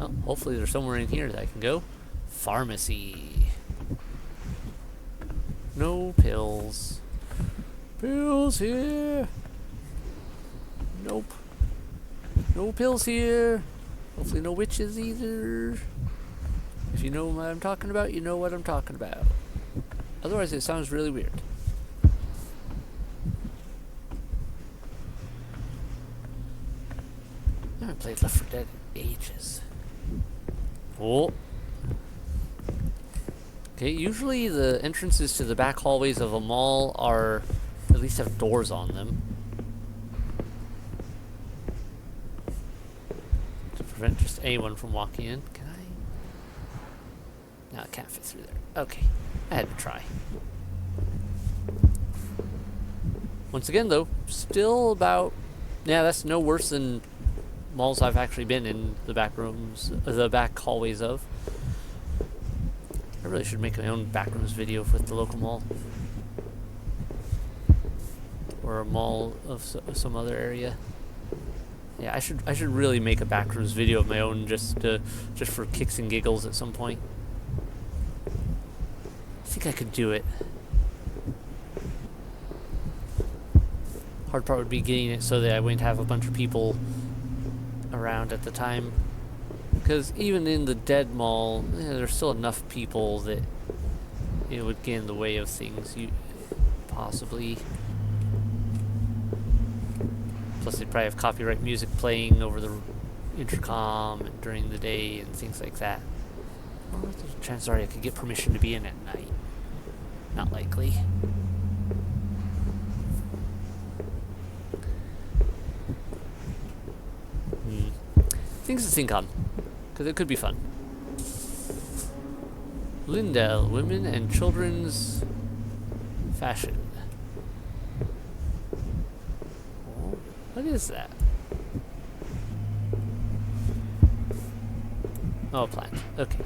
Oh, hopefully there's somewhere in here that I can go. Pharmacy. No pills. Pills here. Nope. No pills here. Hopefully no witches either. If you know what I'm talking about, you know what I'm talking about. Otherwise it sounds really weird. I haven't played Left 4 Dead in ages. Oh. Okay, usually the entrances to the back hallways of a mall are at least have doors on them to prevent just anyone from walking in. Can I? No, I can't fit through there. Okay, I had to try. Once again, though, still about, yeah, that's no worse than malls I've actually been in the back rooms, the back hallways of. I really should make my own Backrooms video with the local mall. Or a mall of some other area. Yeah, I should really make a Backrooms video of my own just for kicks and giggles at some point. I think I could do it. Hard part would be getting it so that I wouldn't have a bunch of people around at the time. Because even in the dead mall, there's still enough people that it would get in the way of things. Possibly. Plus, they'd probably have copyright music playing over the intercom during the day and things like that. Well, there's a chance I could get permission to be in at night. Not likely. Things to think on. Because it could be fun. Lindell, women and children's fashion. Oh, what is that? Oh, a plant. Okay.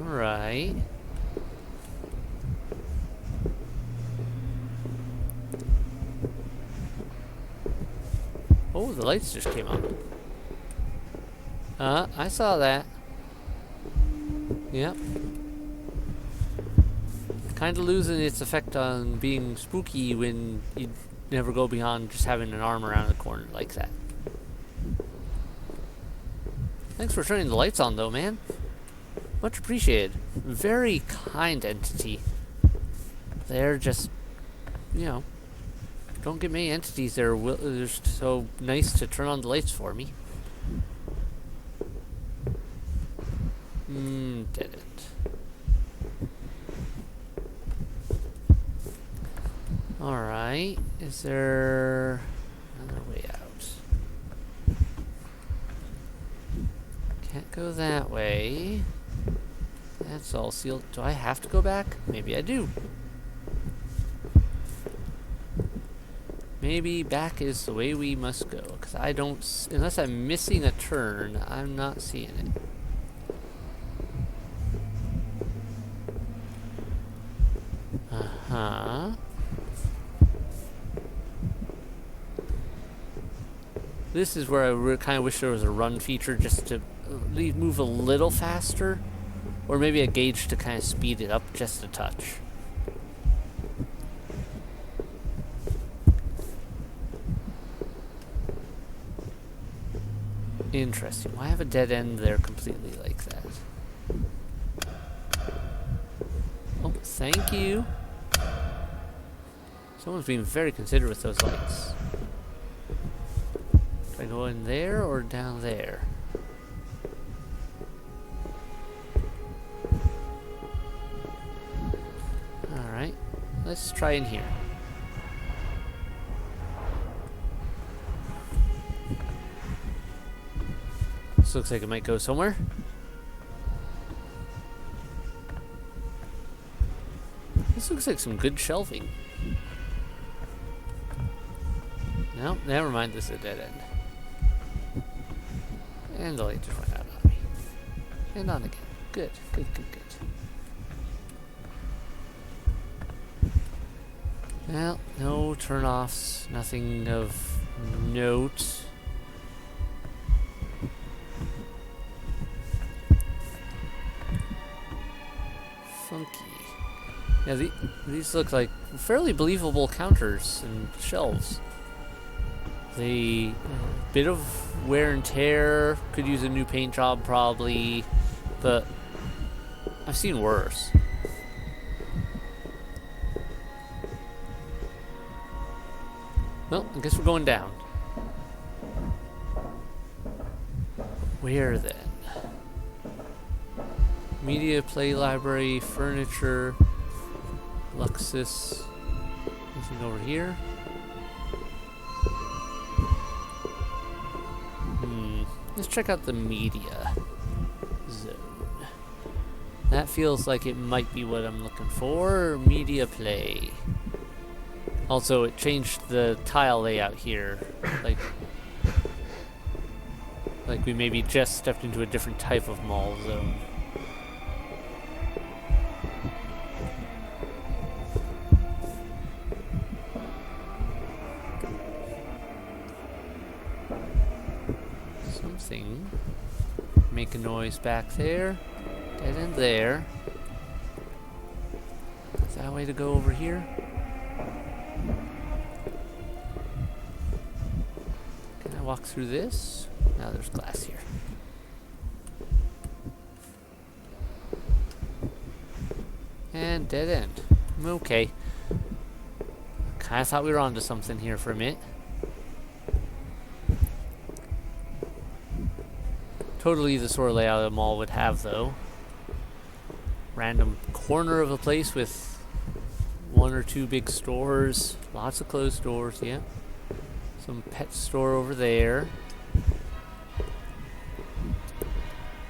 Alright. Oh, the lights just came on. I saw that. Yep. Kind of losing its effect on being spooky when you never go beyond just having an arm around the corner like that. Thanks for turning the lights on though, man. Much appreciated. Very kind entity. They're just, you know, don't get many entities that are just so nice to turn on the lights for me. Didn't. Alright, is there another way out? Can't go that way. That's all sealed. Do I have to go back? Maybe I do. Maybe back is the way we must go, because I don't, unless I'm missing a turn, I'm not seeing it. Uh-huh. This is where I kind of wish there was a run feature just to move a little faster, or maybe a gauge to kind of speed it up just a touch. Interesting. Why have a dead end there completely like that? Oh, thank you. Someone's being very considerate with those lights. Do I go in there or down there? Alright. Let's try in here. This looks like it might go somewhere. This looks like some good shelving. No, never mind, this is a dead end. And the light just went out on me. And on again. Good, good, good, good. Well, no turn-offs, nothing of note. Funky. Yeah, these look like fairly believable counters and shelves. The bit of wear and tear, could use a new paint job probably, but I've seen worse. Well, I guess we're going down. Where then? Media, play library, furniture, Luxus. Anything over here? Let's check out the media zone. That feels like it might be what I'm looking for. Media play. Also, it changed the tile layout here. Like we maybe just stepped into a different type of mall zone. Something make a noise back there. Dead end there. Is that a way to go over here? Can I walk through this? Now there's glass here. And dead end. Okay. Kinda thought we were onto something here for a minute. Totally the sort of layout a mall would have, though. Random corner of a place with one or two big stores. Lots of closed stores, yeah. Some pet store over there.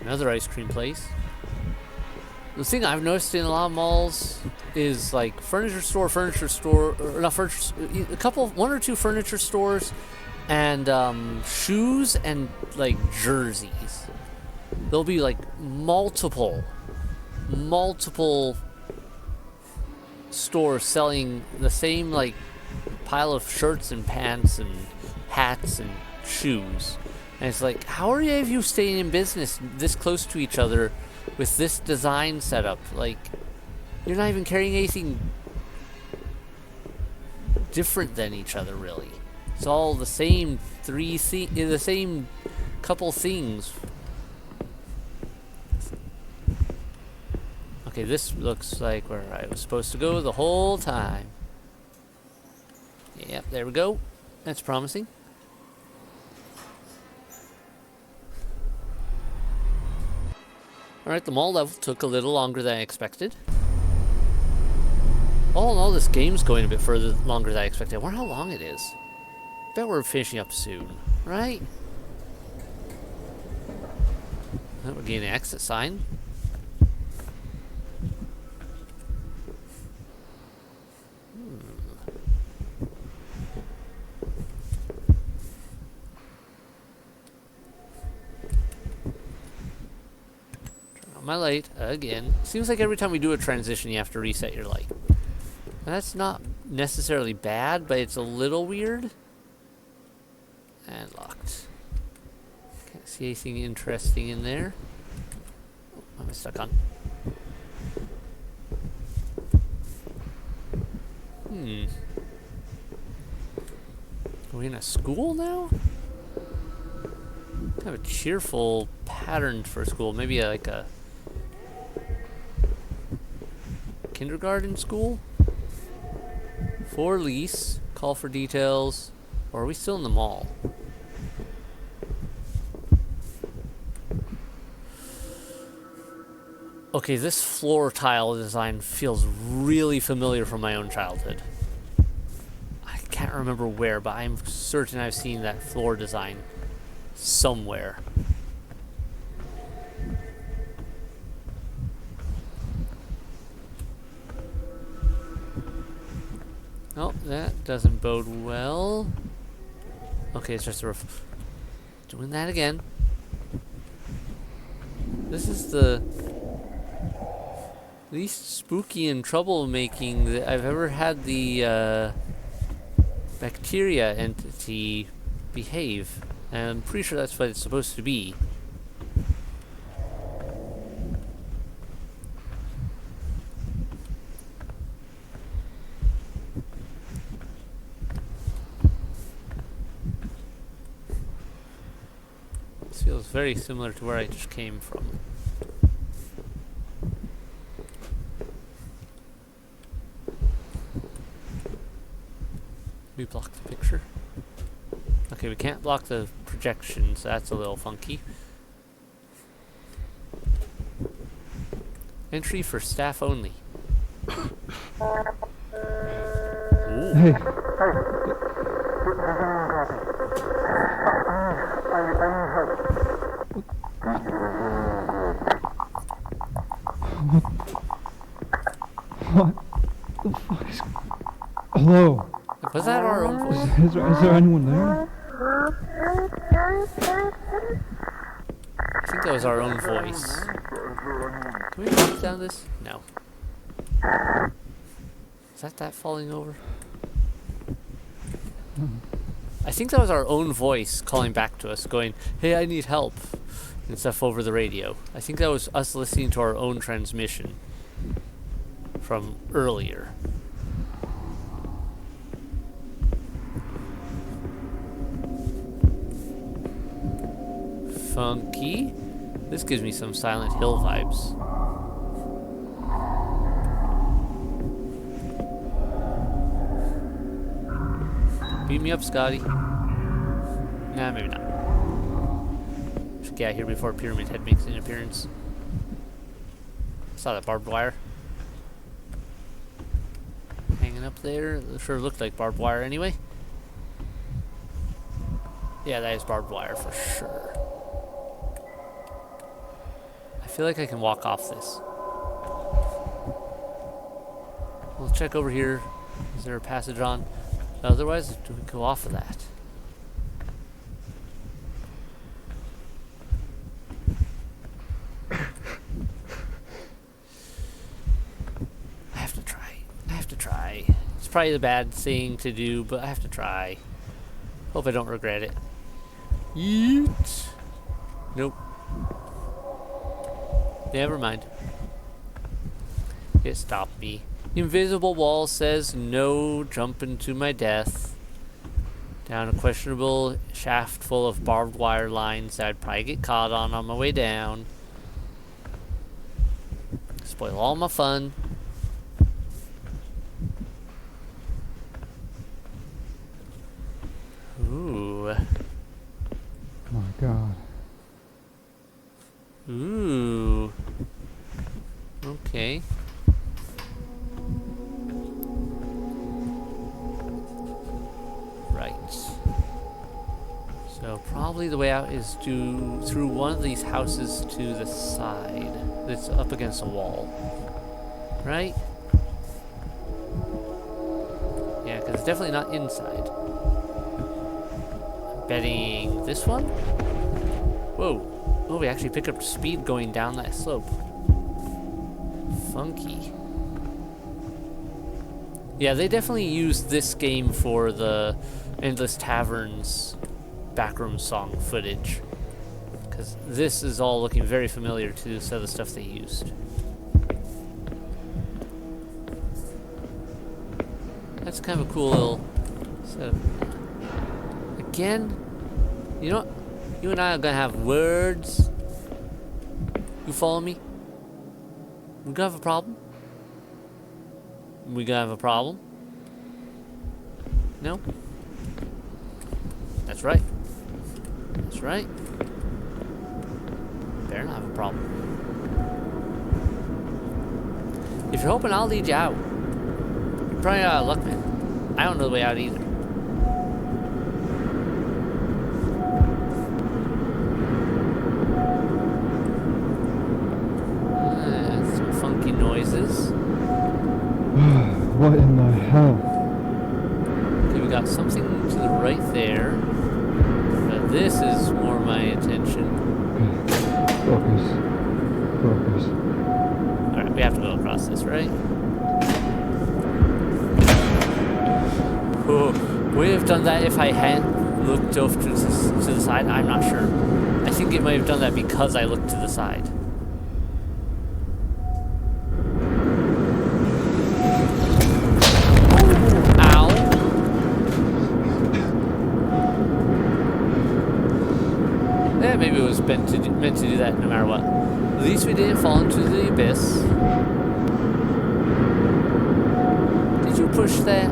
Another ice cream place. The thing I've noticed in a lot of malls is like furniture store, or not furniture, one or two furniture stores, and shoes and like jerseys. There'll be like multiple stores selling the same like pile of shirts and pants and hats and shoes. And it's like, how are any of you staying in business this close to each other with this design setup? Like, you're not even carrying anything different than each other, really. It's all the same the same couple things. Okay, this looks like where I was supposed to go the whole time. Yep, there we go. That's promising. Alright, the mall level took a little longer than I expected. All in all, this game's going a bit further longer than I expected. I wonder how long it is. Bet we're finishing up soon, right? Oh, we're getting an exit sign. My light again. Seems like every time we do a transition you have to reset your light. That's not necessarily bad, but it's a little weird. And locked. Can't see anything interesting in there. Oh, I'm stuck on. Are we in a school now? Kind of a cheerful pattern for school. Maybe like a kindergarten school? For lease, call for details, or are we still in the mall? Okay, this floor tile design feels really familiar from my own childhood. I can't remember where, but I'm certain I've seen that floor design somewhere. Oh, that doesn't bode well. Okay, it's just a doing that again. This is the least spooky and troublemaking that I've ever had the bacteria entity behave. And I'm pretty sure that's what it's supposed to be. This feels very similar to where I just came from. We block the picture. Okay, we can't block the projection, so that's a little funky. Entry for staff only. Ooh. Hey. What the fuck is... Hello? Was that our own voice? Is there anyone there? I think that was our own voice. Can we knock down this? No. Is that falling over? I think that was our own voice calling back to us, going, "Hey, I need help," and stuff over the radio. I think that was us listening to our own transmission from earlier. Funky. This gives me some Silent Hill vibes. Beat me up, Scotty. Nah, maybe not. Should get out here before Pyramid Head makes an appearance. Saw that barbed wire hanging up there. It sure looked like barbed wire anyway. Yeah, that is barbed wire for sure. I feel like I can walk off this. We'll check over here. Is there a passage on? Otherwise, do we go off of that? I have to try. I have to try. It's probably the bad thing to do, but I have to try. Hope I don't regret it. Yeet. Nope. Never mind. It stopped me. Invisible wall says no jumping to my death. Down a questionable shaft full of barbed wire lines that I'd probably get caught on my way down. Spoil all my fun. Ooh. My God. Ooh. Okay. Right. So probably the way out is through one of these houses to the side that's up against a wall. Right? Yeah, because it's definitely not inside. I'm betting this one? Whoa. Oh, we actually pick up speed going down that slope. Funky. Yeah, they definitely used this game for the Endless Taverns Backrooms song footage. Because this is all looking very familiar to some of the stuff they used. That's kind of a cool little setup. Again, you know what? You and I are gonna have words. You follow me? We gonna have a problem? We gonna have a problem? No? That's right. That's right. Better not have a problem. If you're hoping I'll lead you out, you're probably out of luck, man. I don't know the way out either. Some funky noises. What in the hell? Okay, we got something to the right there. But this is more my attention. Focus. Focus. Alright, we have to go across this, right? Oh, would have done that if I hadn't looked off to the side. I'm not sure. I think it might have done that because I looked to the side. Ow. Yeah, maybe it was meant to do that no matter what. At least we didn't fall into the abyss. Did you push that?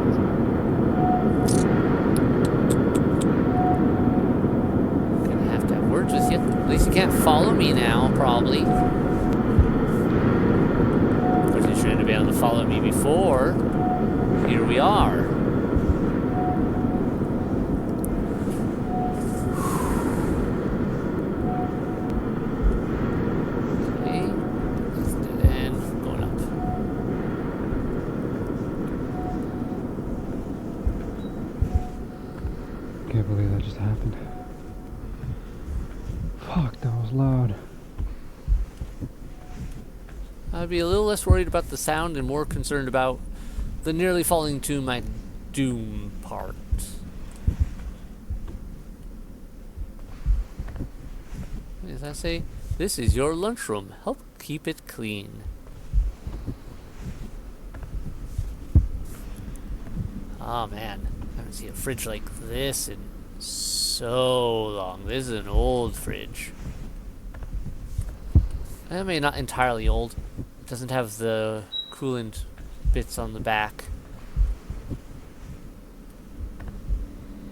Gonna have to have words with you. At least you can't follow me now, probably. Of course, you shouldn't have been able to follow me before. Here we are. Can't believe that just happened. Fuck, that was loud. I'd be a little less worried about the sound and more concerned about the nearly falling to my doom part. What does that say? This is your lunchroom. Help keep it clean. Oh man, I haven't seen a fridge like this in so long. This is an old fridge. I mean, not entirely old. It doesn't have the coolant bits on the back.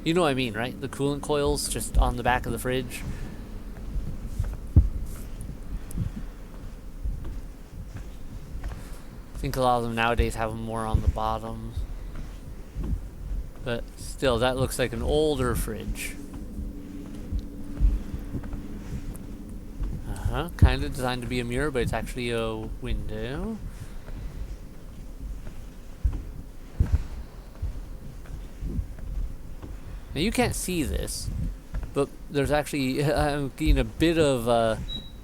You know what I mean, right? The coolant coils just on the back of the fridge. I think a lot of them nowadays have them more on the bottom. But still, that looks like an older fridge. Kind of designed to be a mirror, but it's actually a window. Now you can't see this, but there's actually I'm getting a bit of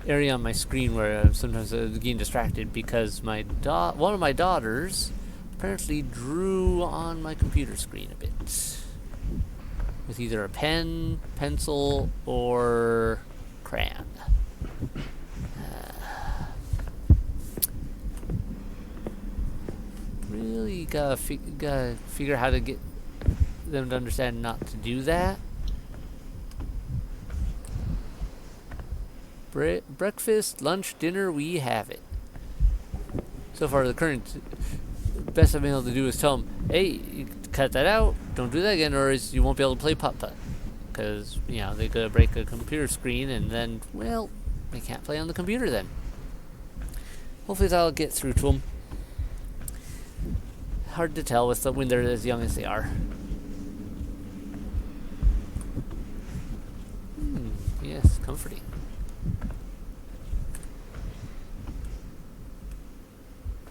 area on my screen where I'm sometimes getting distracted because one of my daughters apparently drew on my computer screen a bit with either a pen, pencil, or crayon. Really gotta figure how to get them to understand not to do that. Breakfast, lunch, dinner, we have it. So far, the current best I've been able to do is tell them, hey, you cut that out, don't do that again, or you won't be able to play putt-putt. Because, you know, they're going to break a computer screen, and then, well, they can't play on the computer then. Hopefully that'll get through to them. Hard to tell with when they're as young as they are. Yes, comforting.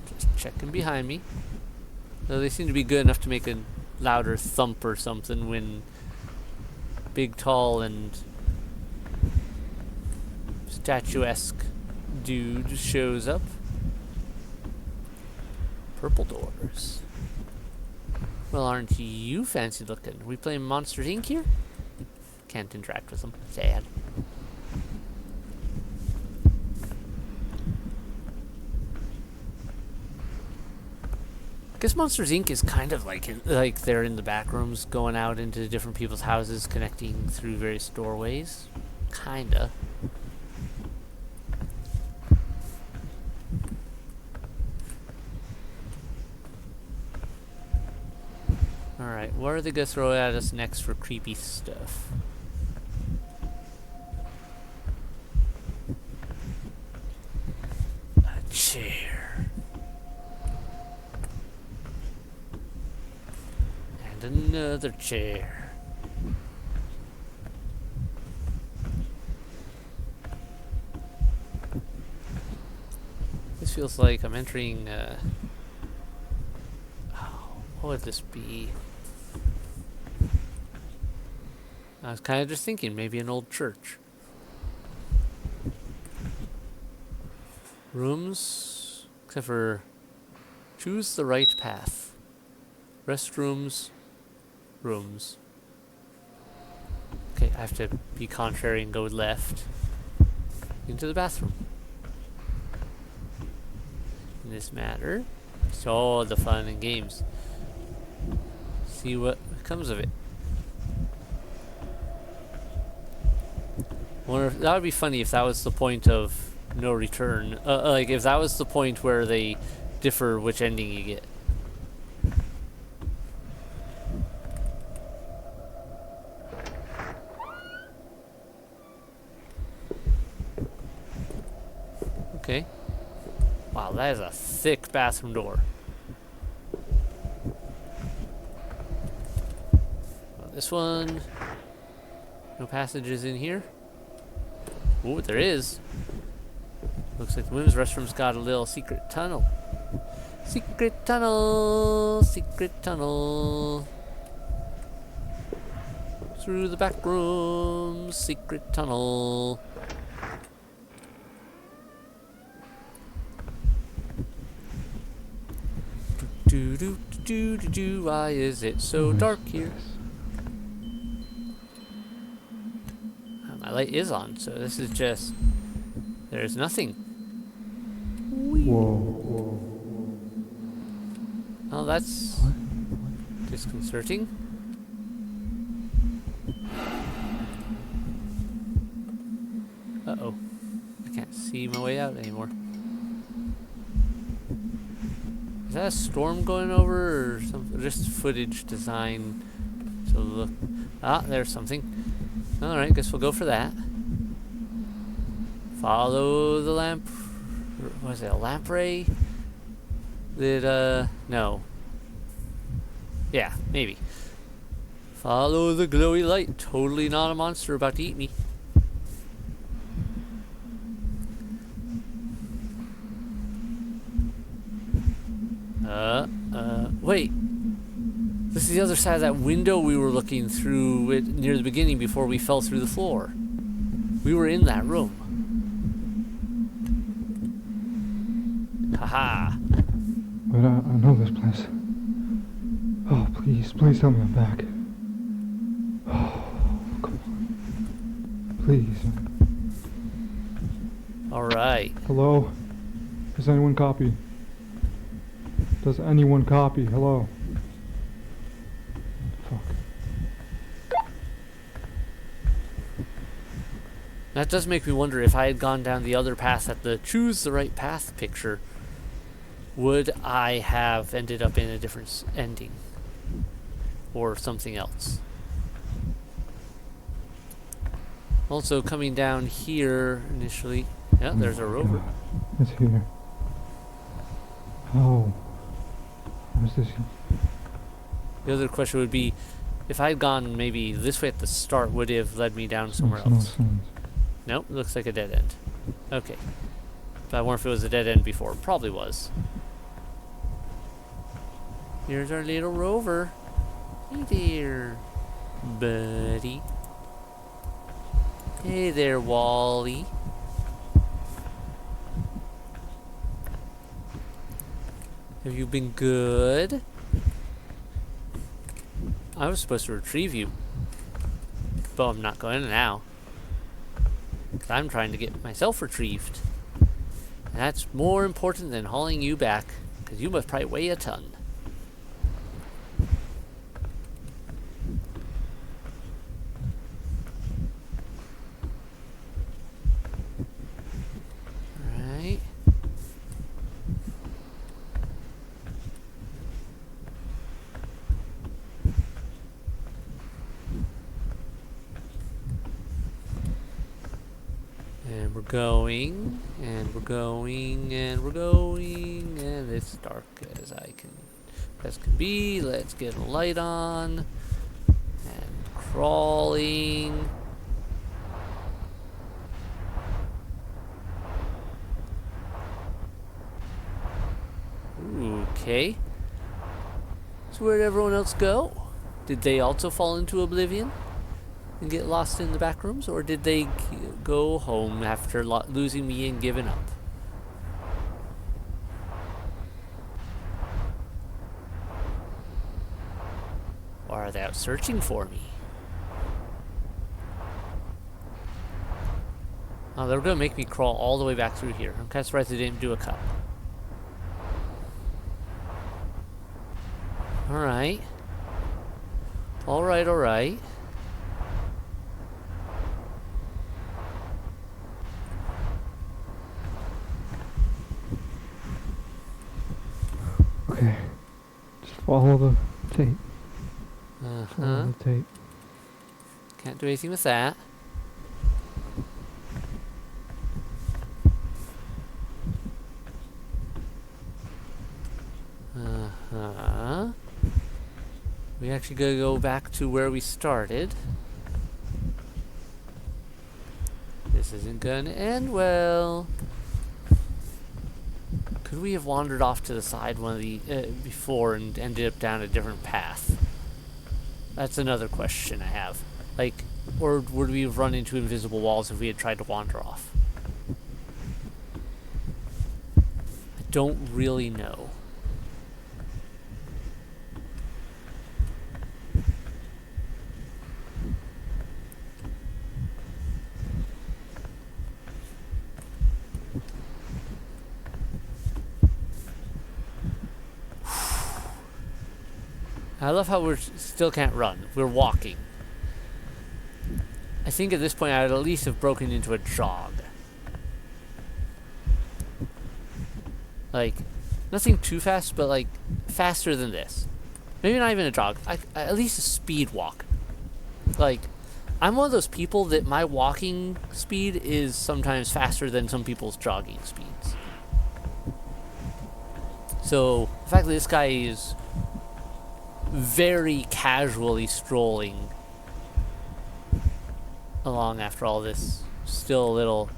Just checking behind me. Though they seem to be good enough to make a louder thump or something when big, tall, and statuesque dude shows up. Purple doors. Well, aren't you fancy looking? Are we playing Monsters Inc. here? Can't interact with them. Sad. I guess Monsters Inc. is kind of like they're in the back rooms, going out into different people's houses, connecting through various doorways. Kinda. Alright, what are they gonna throw at us next for creepy stuff? A chair. And another chair. This feels like I'm entering, what would this be? I was kind of just thinking, maybe an old church. Rooms, except for choose the right path. Restrooms, rooms. Okay, I have to be contrary and go left into the bathroom. In this matter, it's all the fun and games. See what comes of it. Wonder if, that would be funny if that was the point of no return. Like if that was the point where they differ which ending you get. Okay. Wow, that is a thick bathroom door. This one. No passages in here. Ooh, there is. Looks like the women's restroom's got a little secret tunnel. Secret tunnel, secret tunnel. Through the back rooms, secret tunnel. Do do do do do. Why is it so dark here? My light is on, so this is just. There's nothing. Whoa. Oh, that's disconcerting. Uh-oh. I can't see my way out anymore. Is that a storm going over or something? Just footage design to look. Ah, there's something. Alright, guess we'll go for that. Follow the lamp. Was it a lamprey? No. Yeah, maybe. Follow the glowy light. Totally not a monster about to eat me. Wait. This is the other side of that window we were looking through it near the beginning before we fell through the floor. We were in that room. Haha. But I know this place. Oh, please tell me I'm back. Oh, come on. Please. Alright. Hello? Does anyone copy? Does anyone copy? Hello? Fuck. That does make me wonder if I had gone down the other path at the choose the right path picture, would I have ended up in a different ending? Or something else? Also coming down here initially. Yeah, there's a rover. God, it's here. Oh. Where's this? The other question would be, if I had gone maybe this way at the start, would it have led me down somewhere else? No sense. Nope, looks like a dead end. Okay. But I wonder if it was a dead end before. Probably was. Here's our little rover. Hey there, buddy. Hey there, Wally. Have you been good? I was supposed to retrieve you. But I'm not going now. Because I'm trying to get myself retrieved. And that's more important than hauling you back. Because you must probably weigh a ton. Alright. And we're going, and we're going, and we're going, and it's dark as can be. Let's get a light on, and crawling. Okay. So where'd everyone else go? Did they also fall into oblivion and get lost in the back rooms, or did they go home after losing me and giving up? Or are they out searching for me? Oh, they're gonna make me crawl all the way back through here. I'm kind of surprised they didn't do a cut. Alright. Alright, alright. Okay. Just follow the tape. Uh-huh. Follow the tape. Can't do anything with that. Uh-huh. We actually gotta go back to where we started. This isn't gonna end well. Could we have wandered off to the side one of the before and ended up down a different path? That's another question I have. Like, or would we have run into invisible walls if we had tried to wander off? I don't really know. I love how we still can't run. We're walking. I think at this point I would at least have broken into a jog. Like, nothing too fast, but like, faster than this. Maybe not even a jog. At least a speed walk. Like, I'm one of those people that my walking speed is sometimes faster than some people's jogging speeds. So, the fact that this guy is very casually strolling along after all this, still a little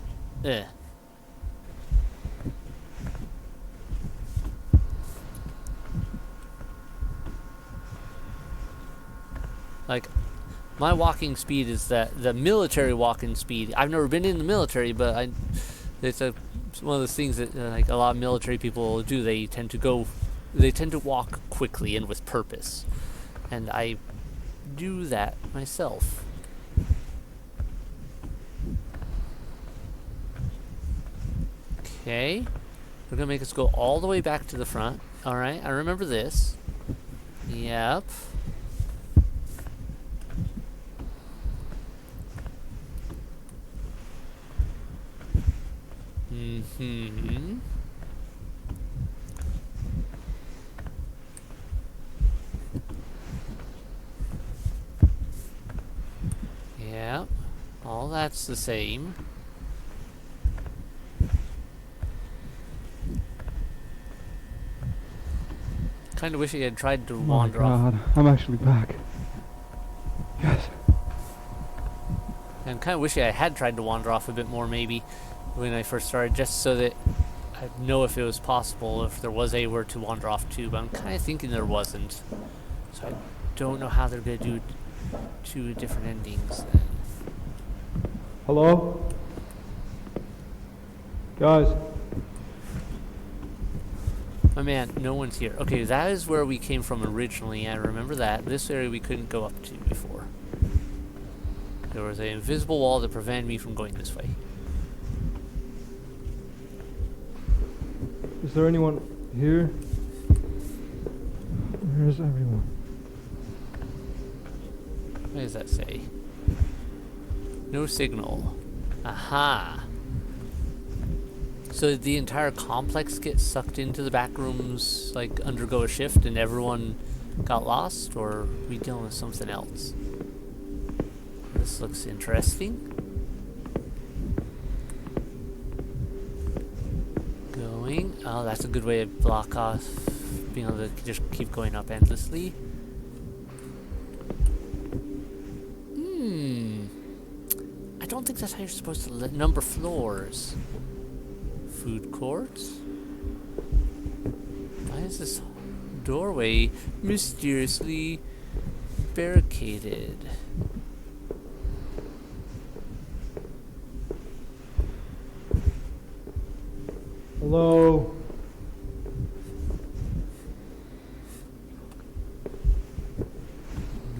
Like, my walking speed is the military walking speed. I've never been in the military, but it's one of those things that like a lot of military people do. They tend to walk quickly and with purpose, and I do that myself. Okay, we're gonna make us go all the way back to the front. All right, I remember this. Yep. Mm-hmm. Yeah, all that's the same. Kind of wish he had tried to wander off. Oh my God, I'm actually back. Yes. And kind of wish I had tried to wander off a bit more, maybe, when I first started, just so that I'd know if it was possible, if there was anywhere to wander off to, but I'm kind of thinking there wasn't. So I don't know how they're going to do two different endings then. Hello? Guys. My man, no one's here. Okay, that is where we came from originally, I remember that. This area we couldn't go up to before. There was an invisible wall that prevented me from going this way. Is there anyone here? Where's everyone? What does that say? No signal. Aha! So did the entire complex get sucked into the backrooms, like undergo a shift, and everyone got lost, or are we dealing with something else? This looks interesting. Going. Oh, that's a good way to block off being able to just keep going up endlessly. I don't think that's how you're supposed to number floors. Food courts? Why is this doorway mysteriously barricaded? Hello?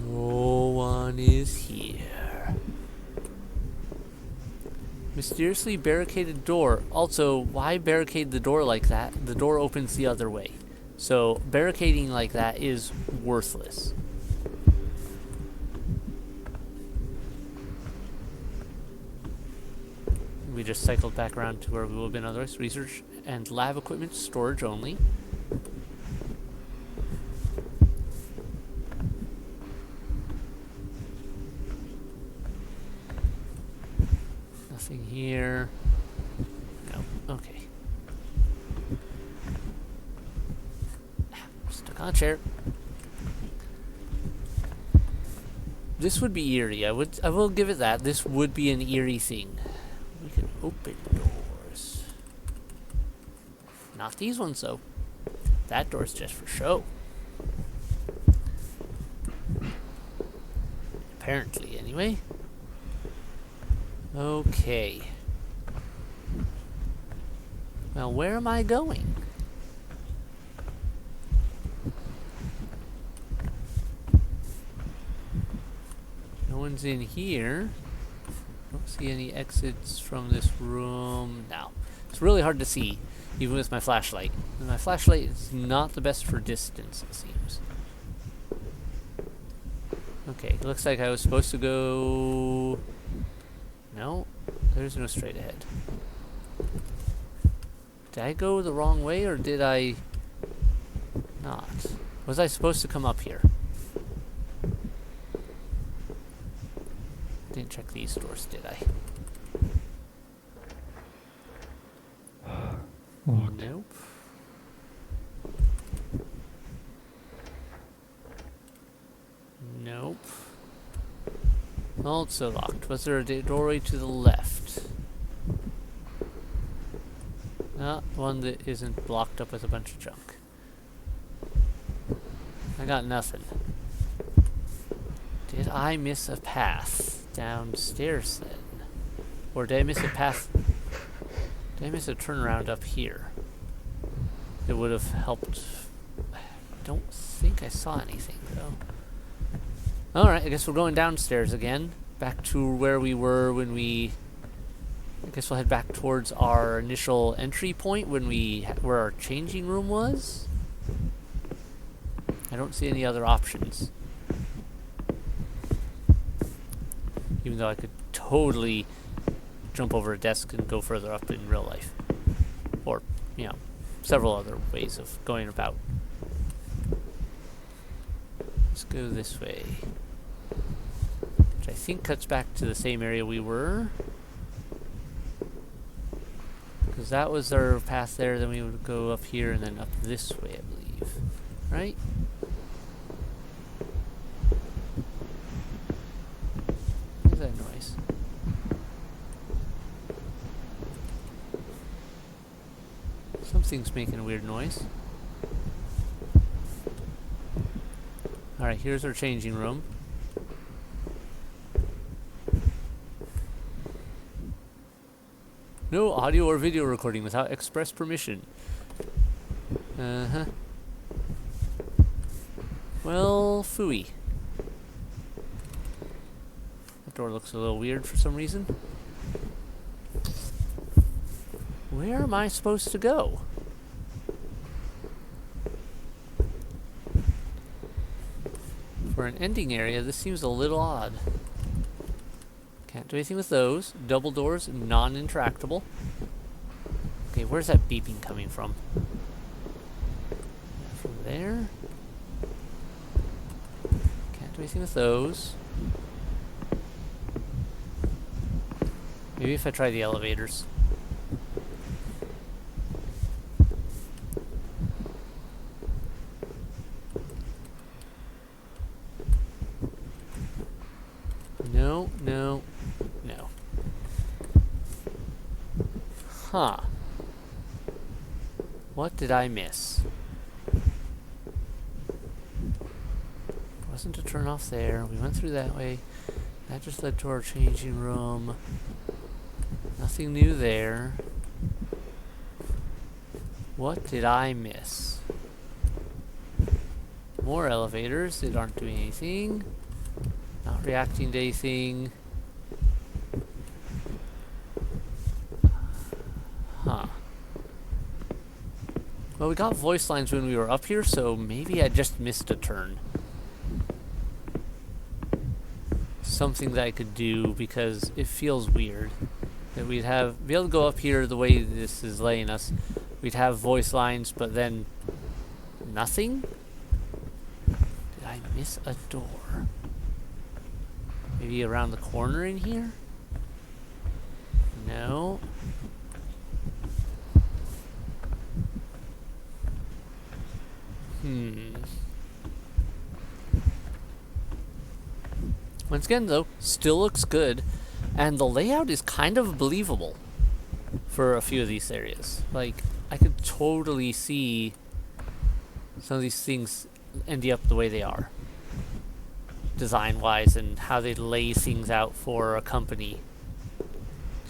No one is here. mysteriously barricaded door. Also, why barricade the door like that? The door opens the other way. So, barricading like that is worthless. We just cycled back around to where we would have been otherwise. Research and lab equipment storage only. Nothing here. No. Okay. Stuck on a chair. This would be eerie. I will give it that. This would be an eerie thing. We can open doors. Not these ones though. That door's just for show. Apparently, anyway. Okay. Well, where am I going? No one's in here. Don't see any exits from this room. No. It's really hard to see, even with my flashlight. And my flashlight is not the best for distance, it seems. Okay, looks like I was supposed to go... No, there's no straight ahead. Did I go the wrong way, or did I not? Was I supposed to come up here? Didn't check these doors, did I? Locked. Nope. Nope. Also locked. Was there a doorway to the left? No, one that isn't blocked up with a bunch of junk. I got nothing. Did I miss a path downstairs then? Or did I miss a path? Did I miss a turnaround up here? It would have helped. I don't think I saw anything though. Alright, I guess we're going downstairs again. Back to where we were when we... I guess we'll head back towards our initial entry point when where our changing room was. I don't see any other options. Even though I could totally jump over a desk and go further up in real life. Or, you know, several other ways of going about. Let's go this way. Which I think cuts back to the same area we were. Because that was our path there, then we would go up here and then up this way, I believe. Right? What is that noise? Something's making a weird noise. Alright, here's our changing room. No audio or video recording without express permission. Uh-huh. Well, phooey. That door looks a little weird for some reason. Where am I supposed to go? For an ending area, this seems a little odd. Can't do anything with those. Double doors, non-interactable. Okay, where's that beeping coming from? From there? Can't do anything with those. Maybe if I try the elevators. No, no, no. Huh. What did I miss? Wasn't a turn off there. We went through that way. That just led to our changing room. Nothing new there. What did I miss? More elevators that aren't doing anything. Not reacting to anything. Well, we got voice lines when we were up here, so maybe I just missed a turn. Something that I could do, because it feels weird that we'd be able to go up here the way this is laying us. We'd have voice lines, but then nothing? Did I miss a door? Maybe around the corner in here? No. Once again, though, still looks good, and the layout is kind of believable for a few of these areas. Like, I could totally see some of these things ending up the way they are, design-wise, and how they lay things out for a company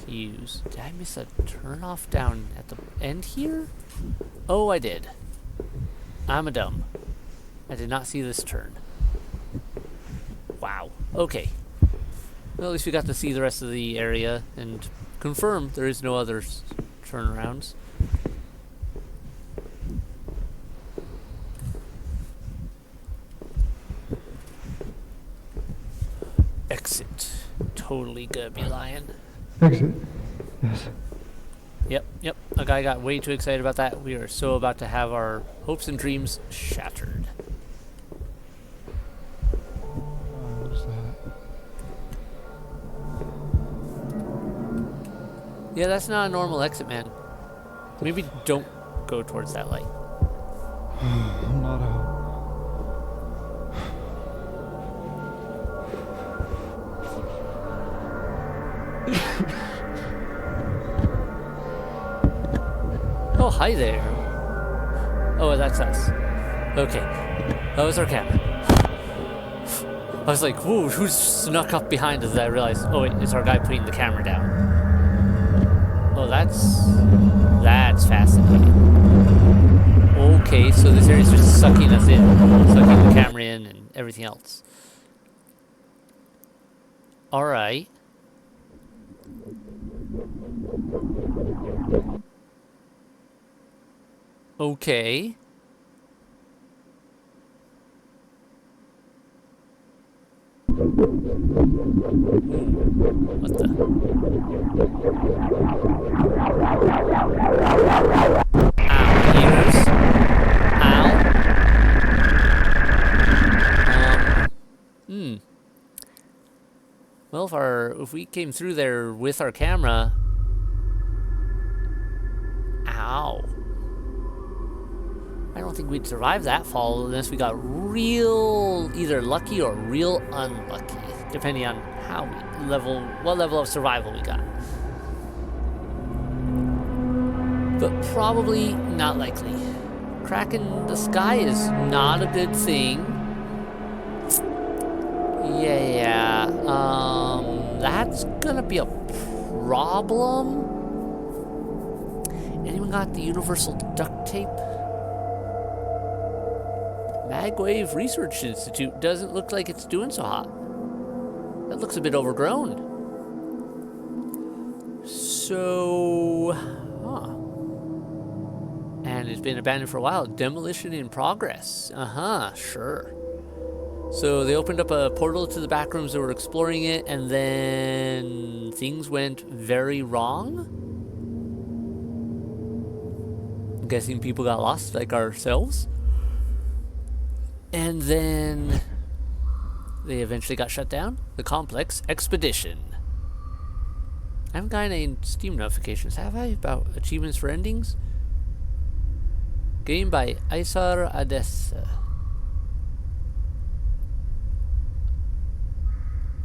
to use. Did I miss a turn-off down at the end here? Oh, I did. I'm a dumb. I did not see this turn. Wow. Okay. Well, at least we got to see the rest of the area and confirm there is no other turnarounds. Exit. Totally gonna be lying. Exit. Yes. Yep. A guy got way too excited about that. We are so about to have our hopes and dreams shattered. What is that? Yeah, that's not a normal exit, man. Maybe don't go towards that light. I'm not out. Oh, hi there. Oh, that's us. Okay. That was our camera. I was like, whoa, who's snuck up behind us? I realized, oh wait, it's our guy putting the camera down. Oh, that's fascinating. Okay, so this area is just sucking us in. Sucking the camera in and everything else. Alright. Okay. What the? Ow, ears. Ow. Well, if we came through there with our camera. Ow. I don't think we'd survive that fall unless we got real either lucky or real unlucky, depending on what level of survival we got. But probably not likely. Cracking the sky is not a good thing. Yeah. That's gonna be a problem. Anyone got the universal duct tape? Magwave Research Institute doesn't look like it's doing so hot. That looks a bit overgrown. So, and it's been abandoned for a while. Demolition in progress. Sure. So they opened up a portal to the Backrooms. They were exploring it, and then things went very wrong. I'm guessing people got lost, like ourselves. And then they eventually got shut down. The complex expedition. I haven't gotten any Steam notifications, have I? About achievements for endings? Game by Isar Adessa.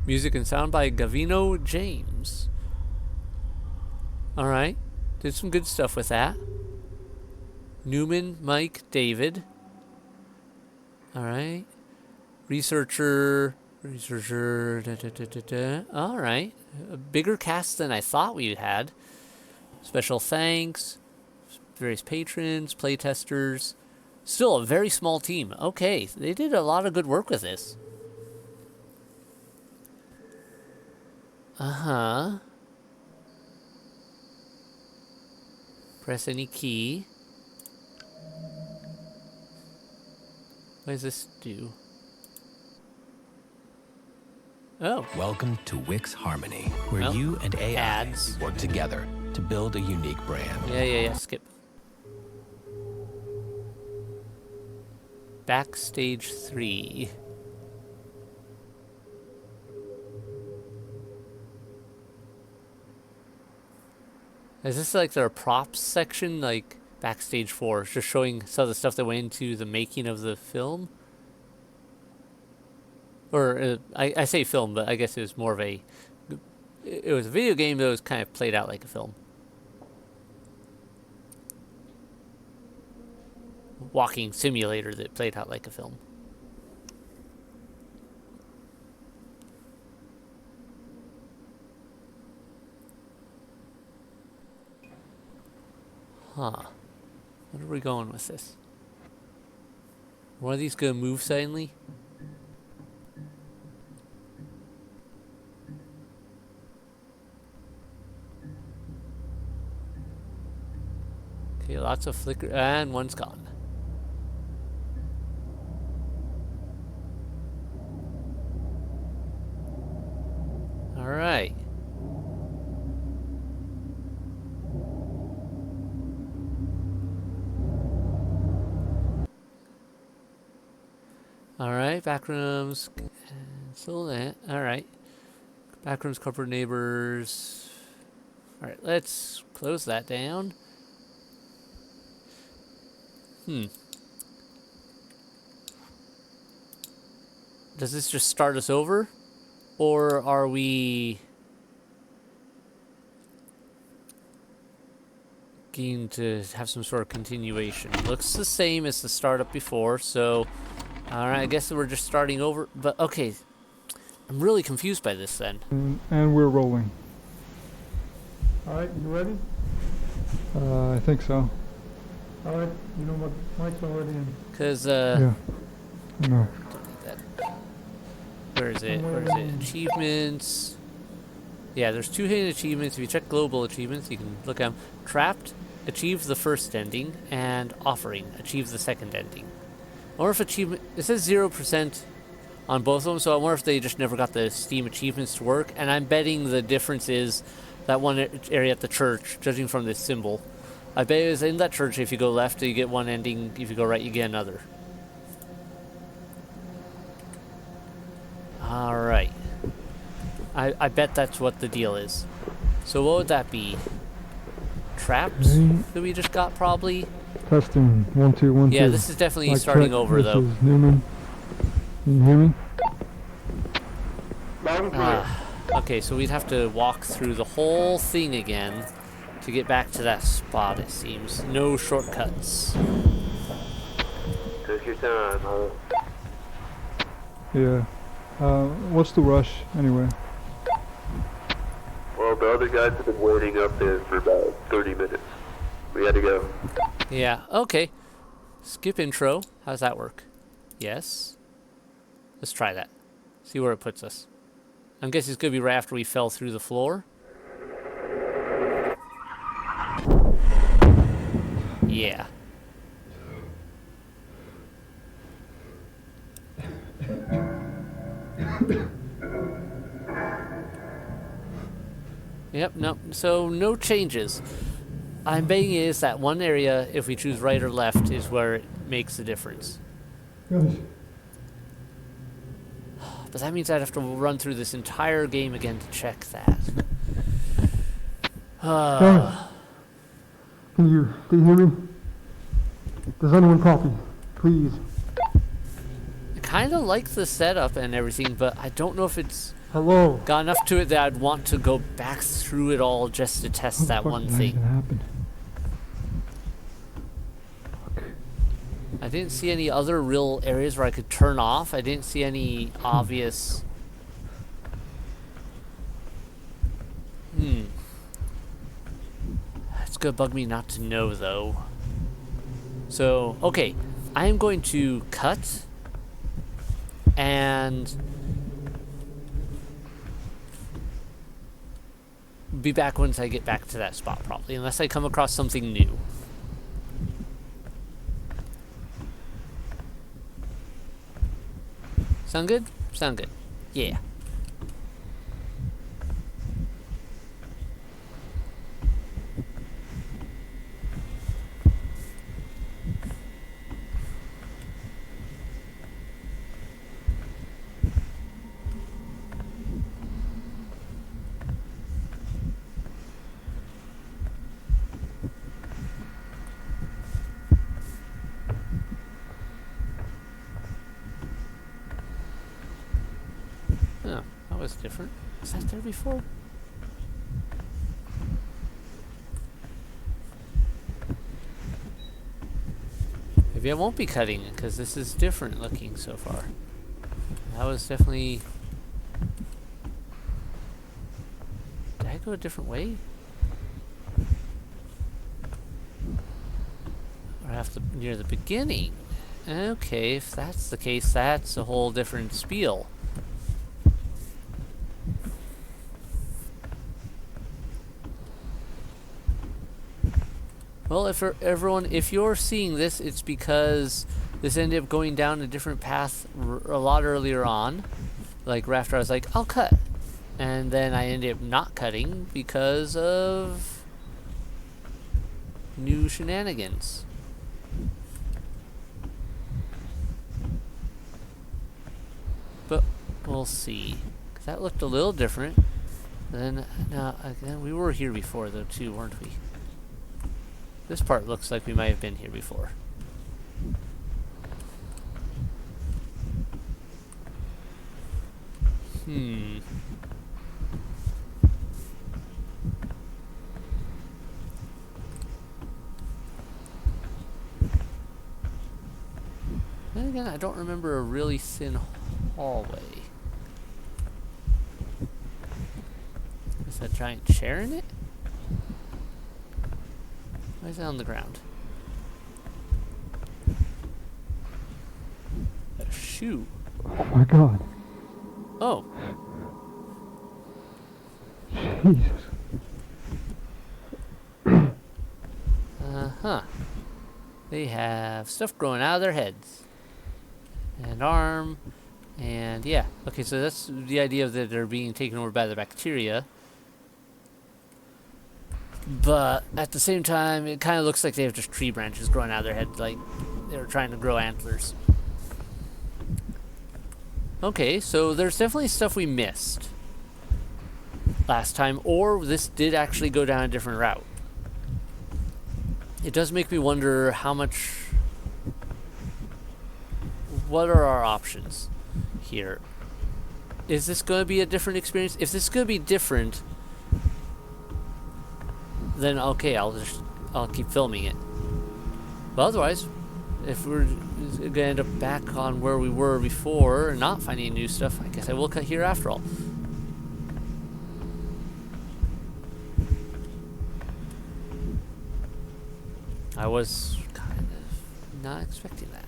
Music and sound by Gavino James. Alright. Did some good stuff with that. Newman, Mike, David. Alright. Researcher. Alright. A bigger cast than I thought we had. Special thanks. Various patrons, playtesters. Still a very small team. Okay, they did a lot of good work with this. Press any key. What does this do? Oh. Welcome to Wix Harmony, where Well, you and AI ads. work together to build a unique brand. Yeah. Skip. Backstage 3. Is this like their props section, like Backstage 4? It's just showing some of the stuff that went into the making of the film? Or, I say film, but I guess it was more of a... It was a video game that was kind of played out like a film. Walking simulator that played out like a film. Huh. Where are we going with this? One of these gonna move suddenly? Okay, lots of flicker, and one's gone. Alright. Alright, backrooms. Cancel that. Alright. Backrooms, corporate neighbors. Alright, let's close that down. Does this just start us over? Or are we going to have some sort of continuation? Looks the same as the startup before, so alright, I guess we're just starting over. But okay, I'm really confused by this then. And we're rolling. Alright, you ready? I think so. Alright, you know what, Mike's already in. Because, Yeah, I know. Where is it? Where is it? Achievements. Yeah, there's 2 hidden achievements. If you check global achievements, you can look at them. Trapped, achieve the first ending, and offering, achieve the second ending. I wonder if achievement, it says 0% on both of them, so I wonder if they just never got the Steam achievements to work, and I'm betting the difference is that one area at the church, judging from this symbol. I bet it is in that church, if you go left, you get one ending, if you go right, you get another. Alright. I bet that's what the deal is. So what would that be? Traps that we just got, probably? Testing, 1, 2, 1, 2. Yeah, this is definitely Mike starting check. over, This though. is Newman. Can you hear me? Okay, so we'd have to walk through the whole thing again to get back to that spot, it seems. No shortcuts. Take your time, huh? Yeah. What's the rush, anyway? Well, the other guys have been waiting up there for about 30 minutes. We had to go. Yeah, okay. Skip intro. How's that work? Yes. Let's try that. See where it puts us. I'm guessing it's going to be right after we fell through the floor. Yeah. Yep, no. So no changes. I'm betting it is that one area, if we choose right or left, is where it makes the difference. Guys. But that means I'd have to run through this entire game again to check that. Guys. Can you hear me? Does anyone copy? Please. I kind of like the setup and everything, but I don't know if it's Hello. got enough to it that I'd want to go back through it all just to test that one thing. Gonna happen? I didn't see any other real areas where I could turn off. I didn't see any obvious... It's gonna bug me not to know, though. So, okay. I am going to cut and be back once I get back to that spot, probably, unless I come across something new. Sound good? Sound good. Yeah. Oh, that was different. Was that there before? Maybe I won't be cutting it because this is different looking so far. That was definitely... Did I go a different way? Or after near the beginning? Okay, if that's the case, that's a whole different spiel. Well, if you're seeing this, it's because this ended up going down a different path a lot earlier on. Like, after I was like, I'll cut. And then I ended up not cutting because of new shenanigans. But we'll see. 'Cause that looked a little different. Then, again, we were here before, though, too, weren't we? This part looks like we might have been here before. Then again, I don't remember a really thin hallway. Is that giant chair in it? Why is it on the ground? A shoe. Oh my god. Oh. Jesus. Uh-huh. They have stuff growing out of their heads. And arm. And yeah. Okay, so that's the idea of that they're being taken over by the bacteria. But at the same time, it kind of looks like they have just tree branches growing out of their head, like they're trying to grow antlers. Okay, so there's definitely stuff we missed last time, or this did actually go down a different route. It does make me wonder how much... What are our options here? Is this going to be a different experience? If this is going to be different, then okay, I'll keep filming it. But otherwise, if we're going to end up back on where we were before and not finding any new stuff, I guess I will cut here after all. I was kind of not expecting that.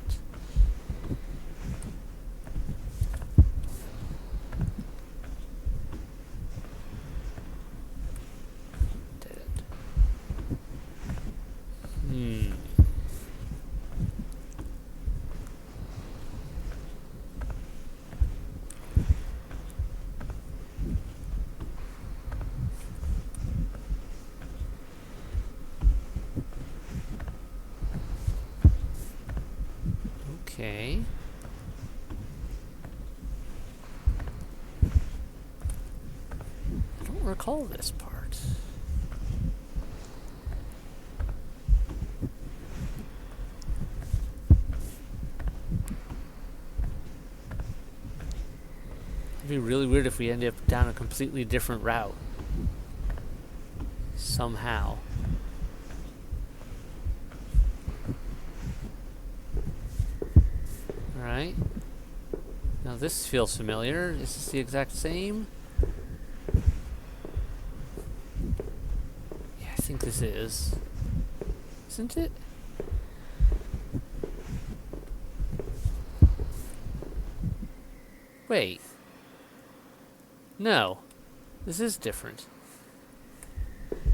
Okay. I don't recall this part. It'd be really weird if we ended up down a completely different route. Somehow. Alright. Now this feels familiar. Is this the exact same? Yeah, I think this is. Isn't it? Wait. No. This is different.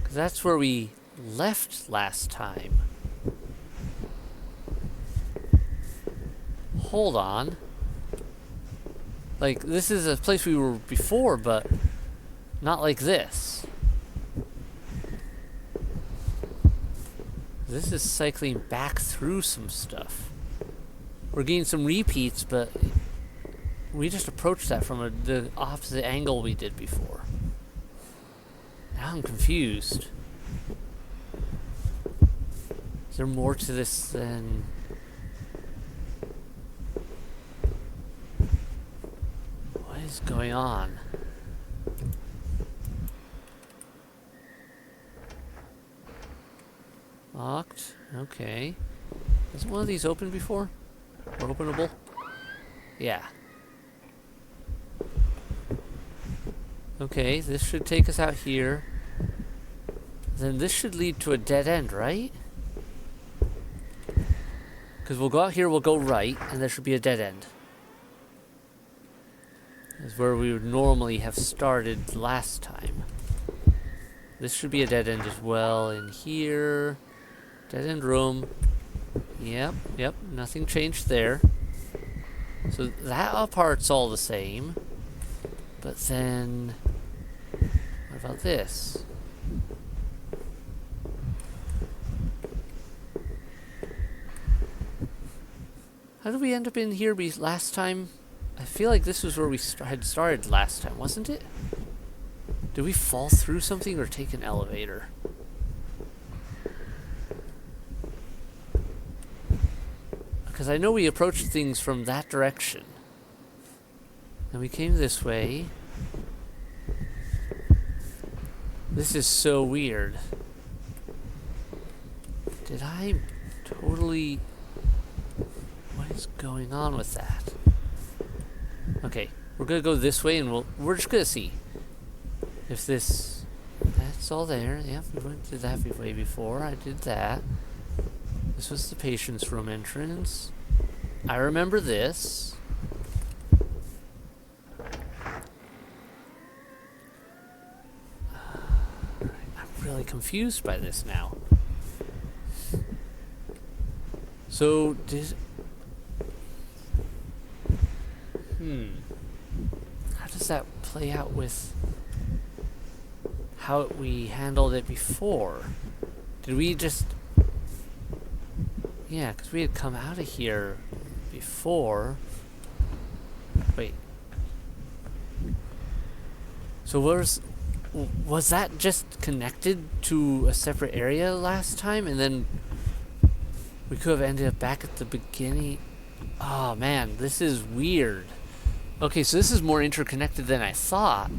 'Cause that's where we left last time. Hold on. Like, this is a place we were before, but not like this. This is cycling back through some stuff. We're getting some repeats, but we just approached that from the opposite angle we did before. Now I'm confused. Is there more to this than... What is going on? Locked. Okay. Isn't one of these open before? Or openable? Yeah. Okay, this should take us out here. Then this should lead to a dead end, right? Because we'll go out here, we'll go right, and there should be a dead end. This is where we would normally have started last time. This should be a dead end as well in here. Dead end room. Yep, nothing changed there. So that part's all the same. But then, what about this? How did we end up in here last time? I feel like this was where we had started last time, wasn't it? Did we fall through something or take an elevator? Because I know we approached things from that direction. And we came this way. This is so weird. Did I totally... What is going on with that? Okay, we're gonna go this way and we're just gonna see. If this... That's all there. Yep, we went to that way before. I did that. This was the patient's room entrance. I remember this. I'm really confused by this now. So, how does that play out with how we handled it before? Did we just... Yeah, because we had come out of here before. Wait. So was that just connected to a separate area last time, and then we could have ended up back at the beginning? Oh man, this is weird. Okay, so this is more interconnected than I thought.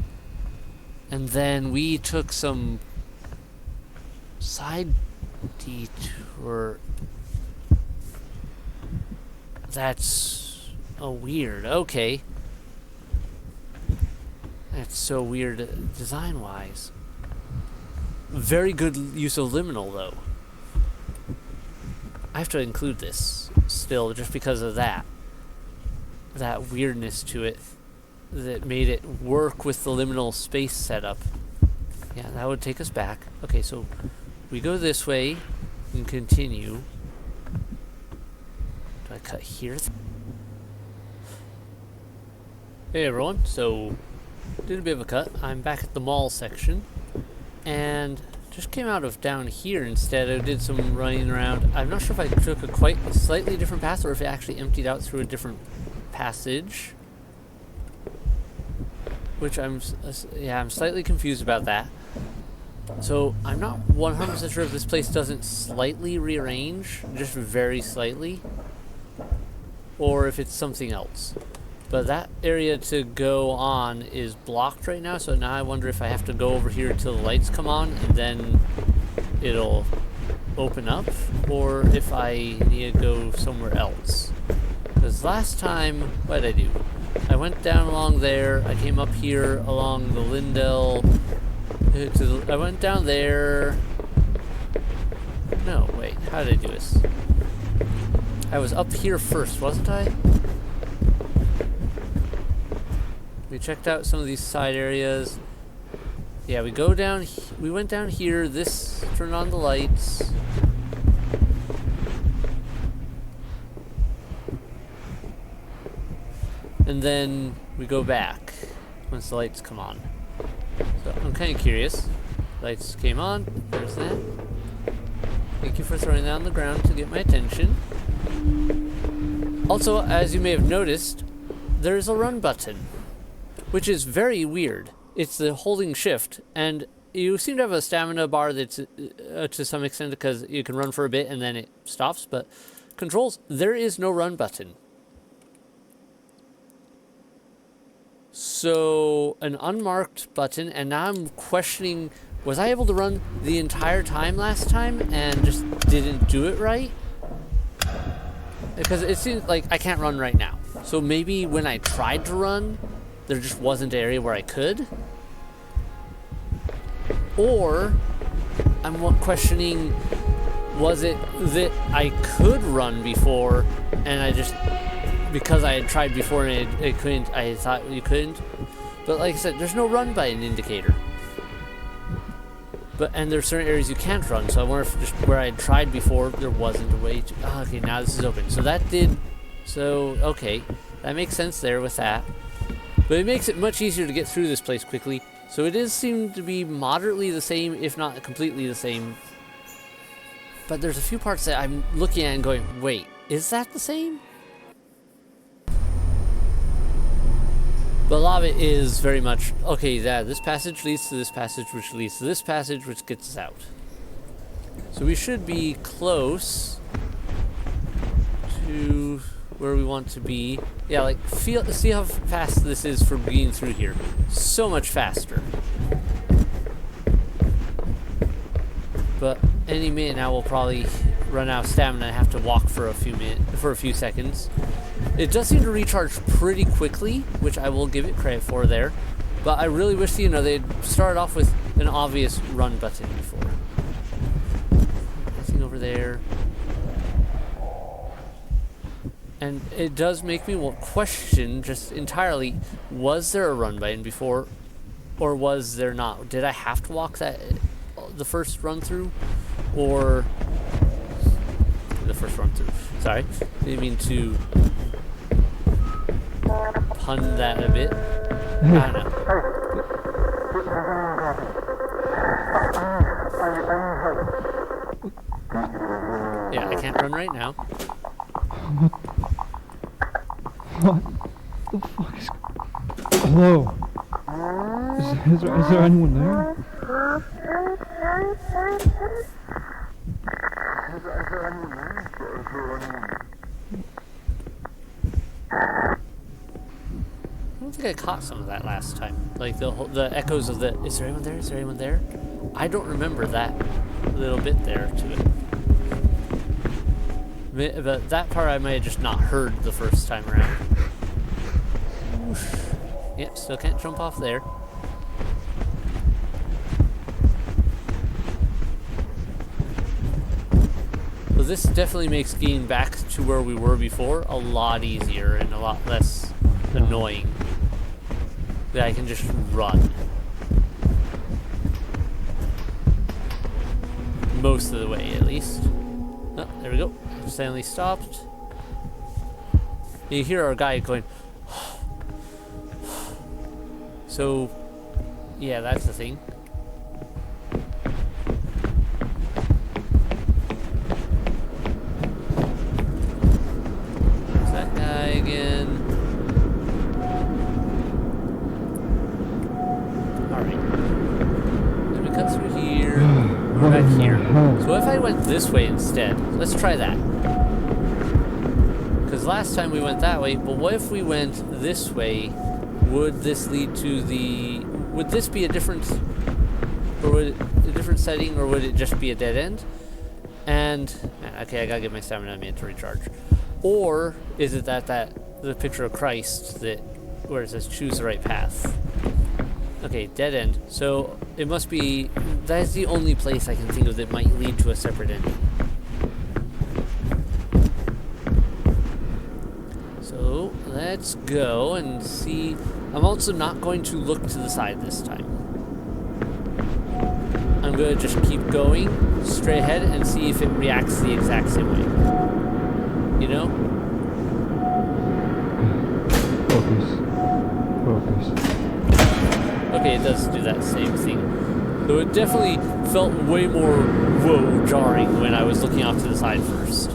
And then we took some side detour. That's weird. Okay. That's so weird design-wise. Very good use of liminal, though. I have to include this still, just because of that. That weirdness to it that made it work with the liminal space setup. Yeah, that would take us back. Okay, so we go this way and continue. Do I cut here? Hey everyone, so did a bit of a cut. I'm back at the mall section and just came out of down here instead. I did some running around. I'm not sure if I took a slightly different path or if it actually emptied out through a different passage, which I'm slightly confused about that. So I'm not 100% sure if this place doesn't slightly rearrange, just very slightly, or if it's something else. But that area to go on is blocked right now, so now I wonder if I have to go over here until the lights come on and then it'll open up, or if I need to go somewhere else. Because last time, what did I do? I went down along there, I came up here along the Lindell, I went down there. No, wait, how did I do this? I was up here first, wasn't I? We checked out some of these side areas. Yeah, we went down here, this turned on the lights. and then we go back once the lights come on. So I'm kind of curious. Lights came on. There's that. Thank you for throwing that on the ground to get my attention. Also, as you may have noticed, there's a run button, which is very weird. It's the holding shift, and you seem to have a stamina bar that's to some extent because you can run for a bit and then it stops, but controls, there is no run button. So, an unmarked button, and now I'm questioning, was I able to run the entire time last time and just didn't do it right? Because it seems like I can't run right now. So maybe when I tried to run, there just wasn't an area where I could? Or, I'm questioning, was it that I could run before, and I just, because I had tried before and I couldn't, I thought you couldn't? But like I said, there's no run button indicator. And there's certain areas you can't run, so I wonder if just where I had tried before, there wasn't a way to... Oh, okay, now this is open. So that did... So, okay. That makes sense there with that. But it makes it much easier to get through this place quickly. So it does seem to be moderately the same, if not completely the same. But there's a few parts that I'm looking at and going, wait, is that the same? But a lot of it is very much, okay, this passage leads to this passage, which leads to this passage, which gets us out. So we should be close to where we want to be. Yeah, like, see how fast this is for being through here. So much faster. But any minute now we'll probably run out of stamina and have to walk for a few seconds. It does seem to recharge pretty quickly, which I will give it credit for there. But I really wish, they'd started off with an obvious run button before. Nothing over there. And it does make me question just entirely, was there a run button before, or was there not? Did I have to walk the first run through, or the first run through? Sorry, didn't mean to pun that a bit. I don't know. Yeah, I can't run right now. What the fuck is... Hello? Is there anyone there? I don't think I caught some of that last time. Like the echoes of the, is there anyone there? Is there anyone there? I don't remember that little bit there to it. But that part I may have just not heard the first time around. Yep, still can't jump off there. So this definitely makes getting back to where we were before a lot easier and a lot less annoying. That I can just run. Most of the way, at least. Oh, there we go. Suddenly stopped. You hear our guy going. So, yeah, that's the thing. There's that guy again. Alright. Then we cut through here. We're back here. So if I went this way instead, let's try that. Because last time we went that way, but what if we went this way? Would this lead to the... Would this be a different... Or would it a different setting, or would it just be a dead end? And... Okay, I gotta get my stamina man to recharge. Or is it that the picture of Christ that... Where it says choose the right path? Okay, dead end. So it must be... That's the only place I can think of that might lead to a separate ending. So let's go and see. I'm also not going to look to the side this time. I'm going to just keep going straight ahead and see if it reacts the exact same way. You know? Focus. Okay, it does do that same thing. So it definitely felt way more, whoa, jarring when I was looking off to the side first.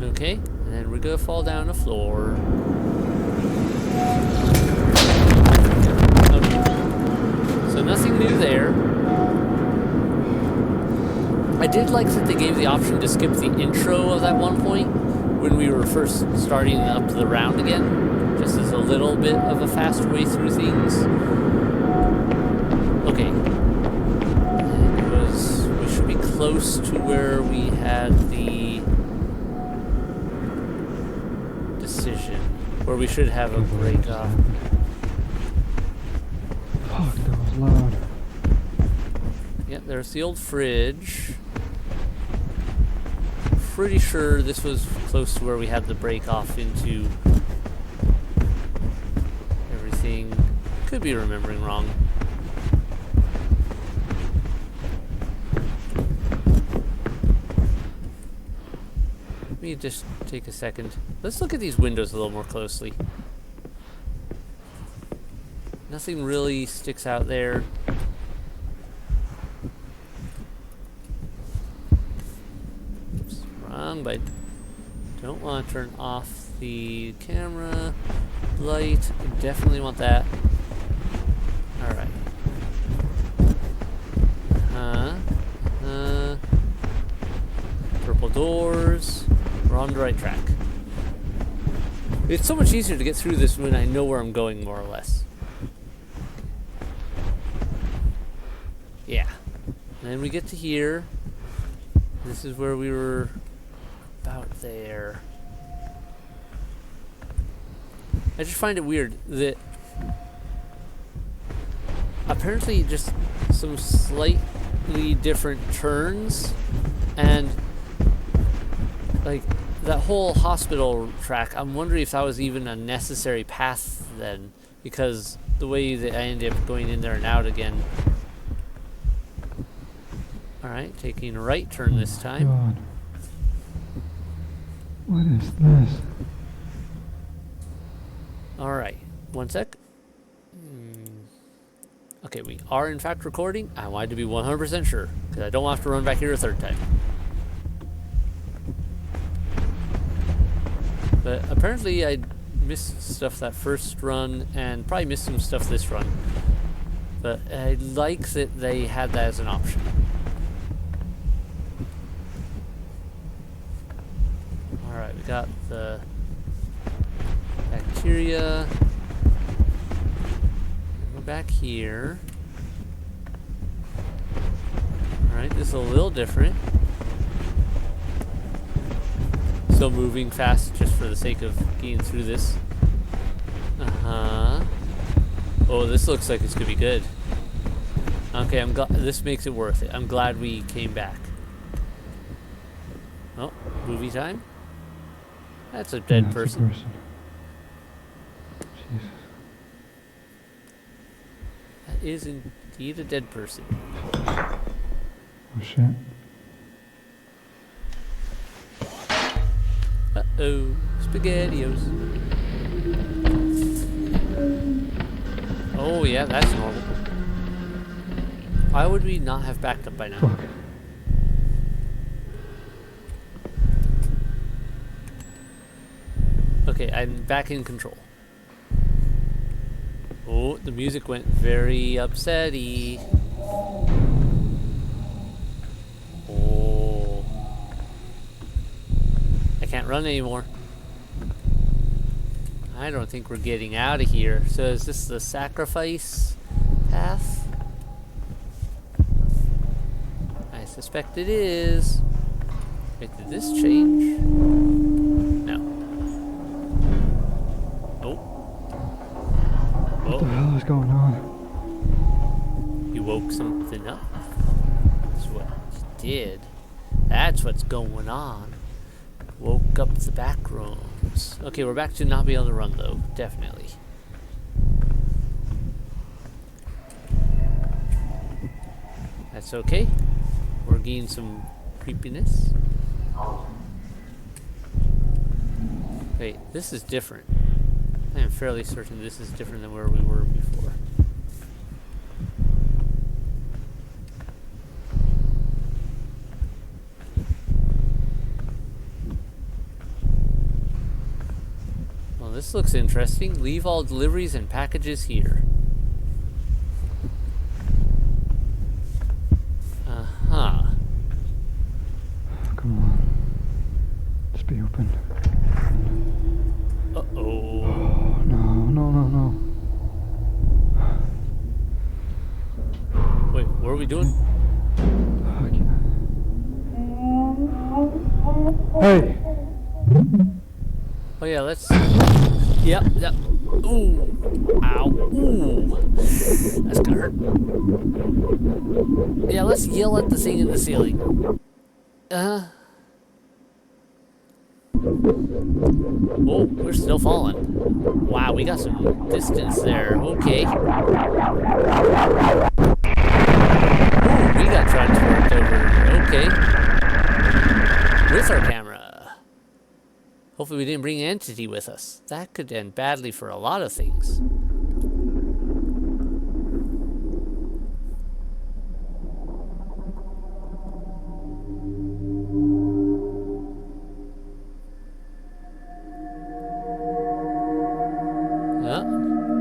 Okay, and then we're gonna fall down the floor. Okay, so nothing new there. I did like that they gave the option to skip the intro of that one point when we were first starting up the round again, just as a little bit of a fast way through things. Okay. We should be close to where we had the decision, where we should have a break off. Fuck, that was loud. Yep, there's the old fridge. Pretty sure this was close to where we had the break off into everything. Could be remembering wrong. Let me just take a second. Let's look at these windows a little more closely. Nothing really sticks out there. Oops, wrong, but don't want to turn off the camera light. Definitely want that. Alright. Purple doors. We're on the right track. It's so much easier to get through this when I know where I'm going, more or less. Yeah. And then we get to here. This is where we were about there. I just find it weird that apparently just some slightly different turns and like that whole hospital track, I'm wondering if that was even a necessary path then, because the way that I ended up going in there and out again. Alright, taking a right turn this time. God. What is this? Alright, one sec. Okay, we are in fact recording. I wanted to be 100% sure, because I don't want to have to run back here a third time. But apparently I missed stuff that first run, and probably missed some stuff this run. But I like that they had that as an option. Alright, we got the bacteria. We're back here. Alright, this is a little different. Still moving fast just for the sake of getting through this. Oh, this looks like it's gonna be good. Okay, I'm glad this makes it worth it. I'm glad we came back. Oh, movie time. That's a dead person. Jesus. That is indeed a dead person. Oh shit. Uh-oh, SpaghettiOs. Oh yeah, that's normal. Why would we not have backed up by now? Fuck. Okay, I'm back in control. Oh, the music went very upsetty. Oh. I can't run anymore. I don't think we're getting out of here. So is this the sacrifice path? I suspect it is. Wait, did this change? No. Nope. What the hell is going on? You woke something up. That's what you did. That's what's going on. Woke up the back rooms. Okay, we're back to not being able to run though, definitely. That's okay. We're getting some creepiness. Wait, this is different. I am fairly certain this is different than where we were before. this looks interesting. Leave all deliveries and packages here. Uh-huh. Come on. Just be open. Uh-oh. Oh, no. Wait, what are we doing? I can't. Hey! Oh yeah, let's... Yep. Ooh. Ow. Ooh. That's gonna hurt. Yeah, let's yell at the thing in the ceiling. Oh, we're still falling. Wow, we got some distance there. Okay. Ooh, we got transported over. Okay. With our camera. Hopefully we didn't bring an entity with us. That could end badly for a lot of things.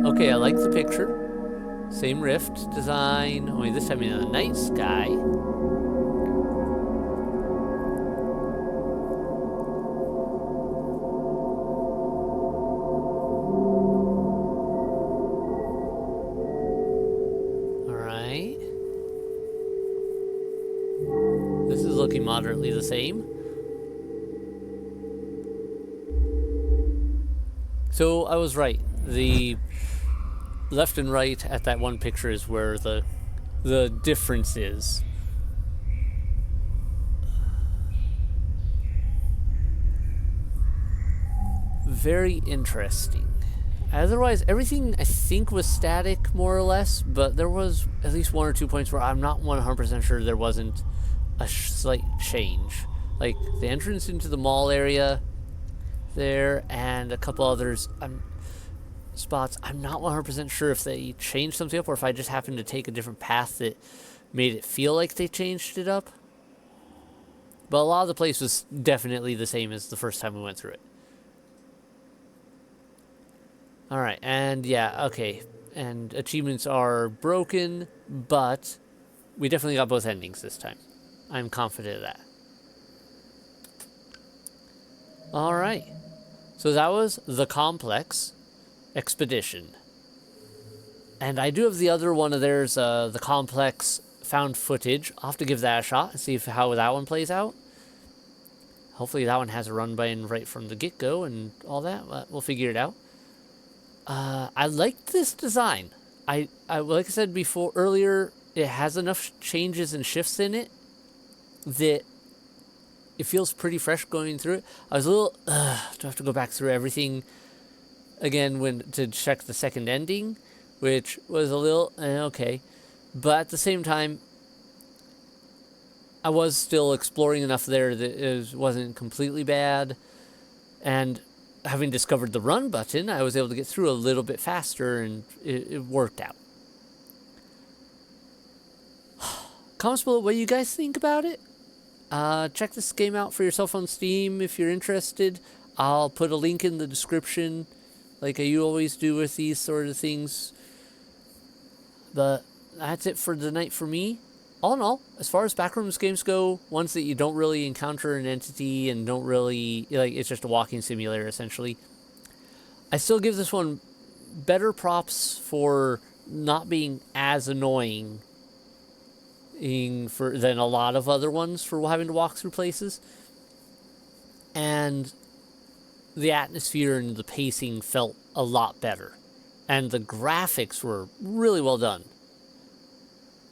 Okay, I like the picture. Same rift design, only this time in a night sky. Alright. This is looking moderately the same. So I was right. The left and right at that one picture is where the difference is. Very interesting. Otherwise, everything I think was static more or less, but there was at least 1 or 2 points where I'm not 100% sure there wasn't a slight change. Like the entrance into the mall area there and a couple others spots. I'm not 100% sure if they changed something up or if I just happened to take a different path that made it feel like they changed it up. But a lot of the place was definitely the same as the first time we went through it. Alright, and yeah, okay. And achievements are broken, but we definitely got both endings this time. I'm confident of that. Alright. So that was The Complex Expedition. And I do have the other one of theirs, The Complex Found Footage. I'll have to give that a shot and see how that one plays out. Hopefully that one has a run button right from the get-go and all that. We'll figure it out. I like this design. I like I said before earlier, it has enough changes and shifts in it that it feels pretty fresh going through it. I was a little do I have to go back through everything again to check the second ending, which was a little okay, but at the same time, I was still exploring enough there that it wasn't completely bad, and having discovered the run button, I was able to get through a little bit faster, and it worked out. Comments below what you guys think about it. Check this game out for yourself on Steam if you're interested. I'll put a link in the description, like you always do with these sort of things. But that's it for the night for me. All in all, as far as Backrooms games go, ones that you don't really encounter an entity and don't really, like, it's just a walking simulator essentially, I still give this one better props for not being as annoying than a lot of other ones for having to walk through places. And the atmosphere and the pacing felt a lot better. And the graphics were really well done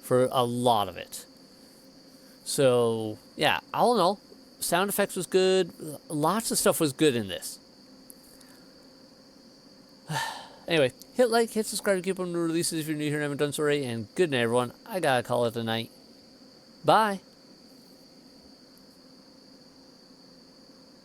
for a lot of it. So, yeah, all in all, sound effects was good. Lots of stuff was good in this. Anyway, hit like, hit subscribe to keep on the releases if you're new here and haven't done so already. And good night, everyone. I gotta call it a night. Bye.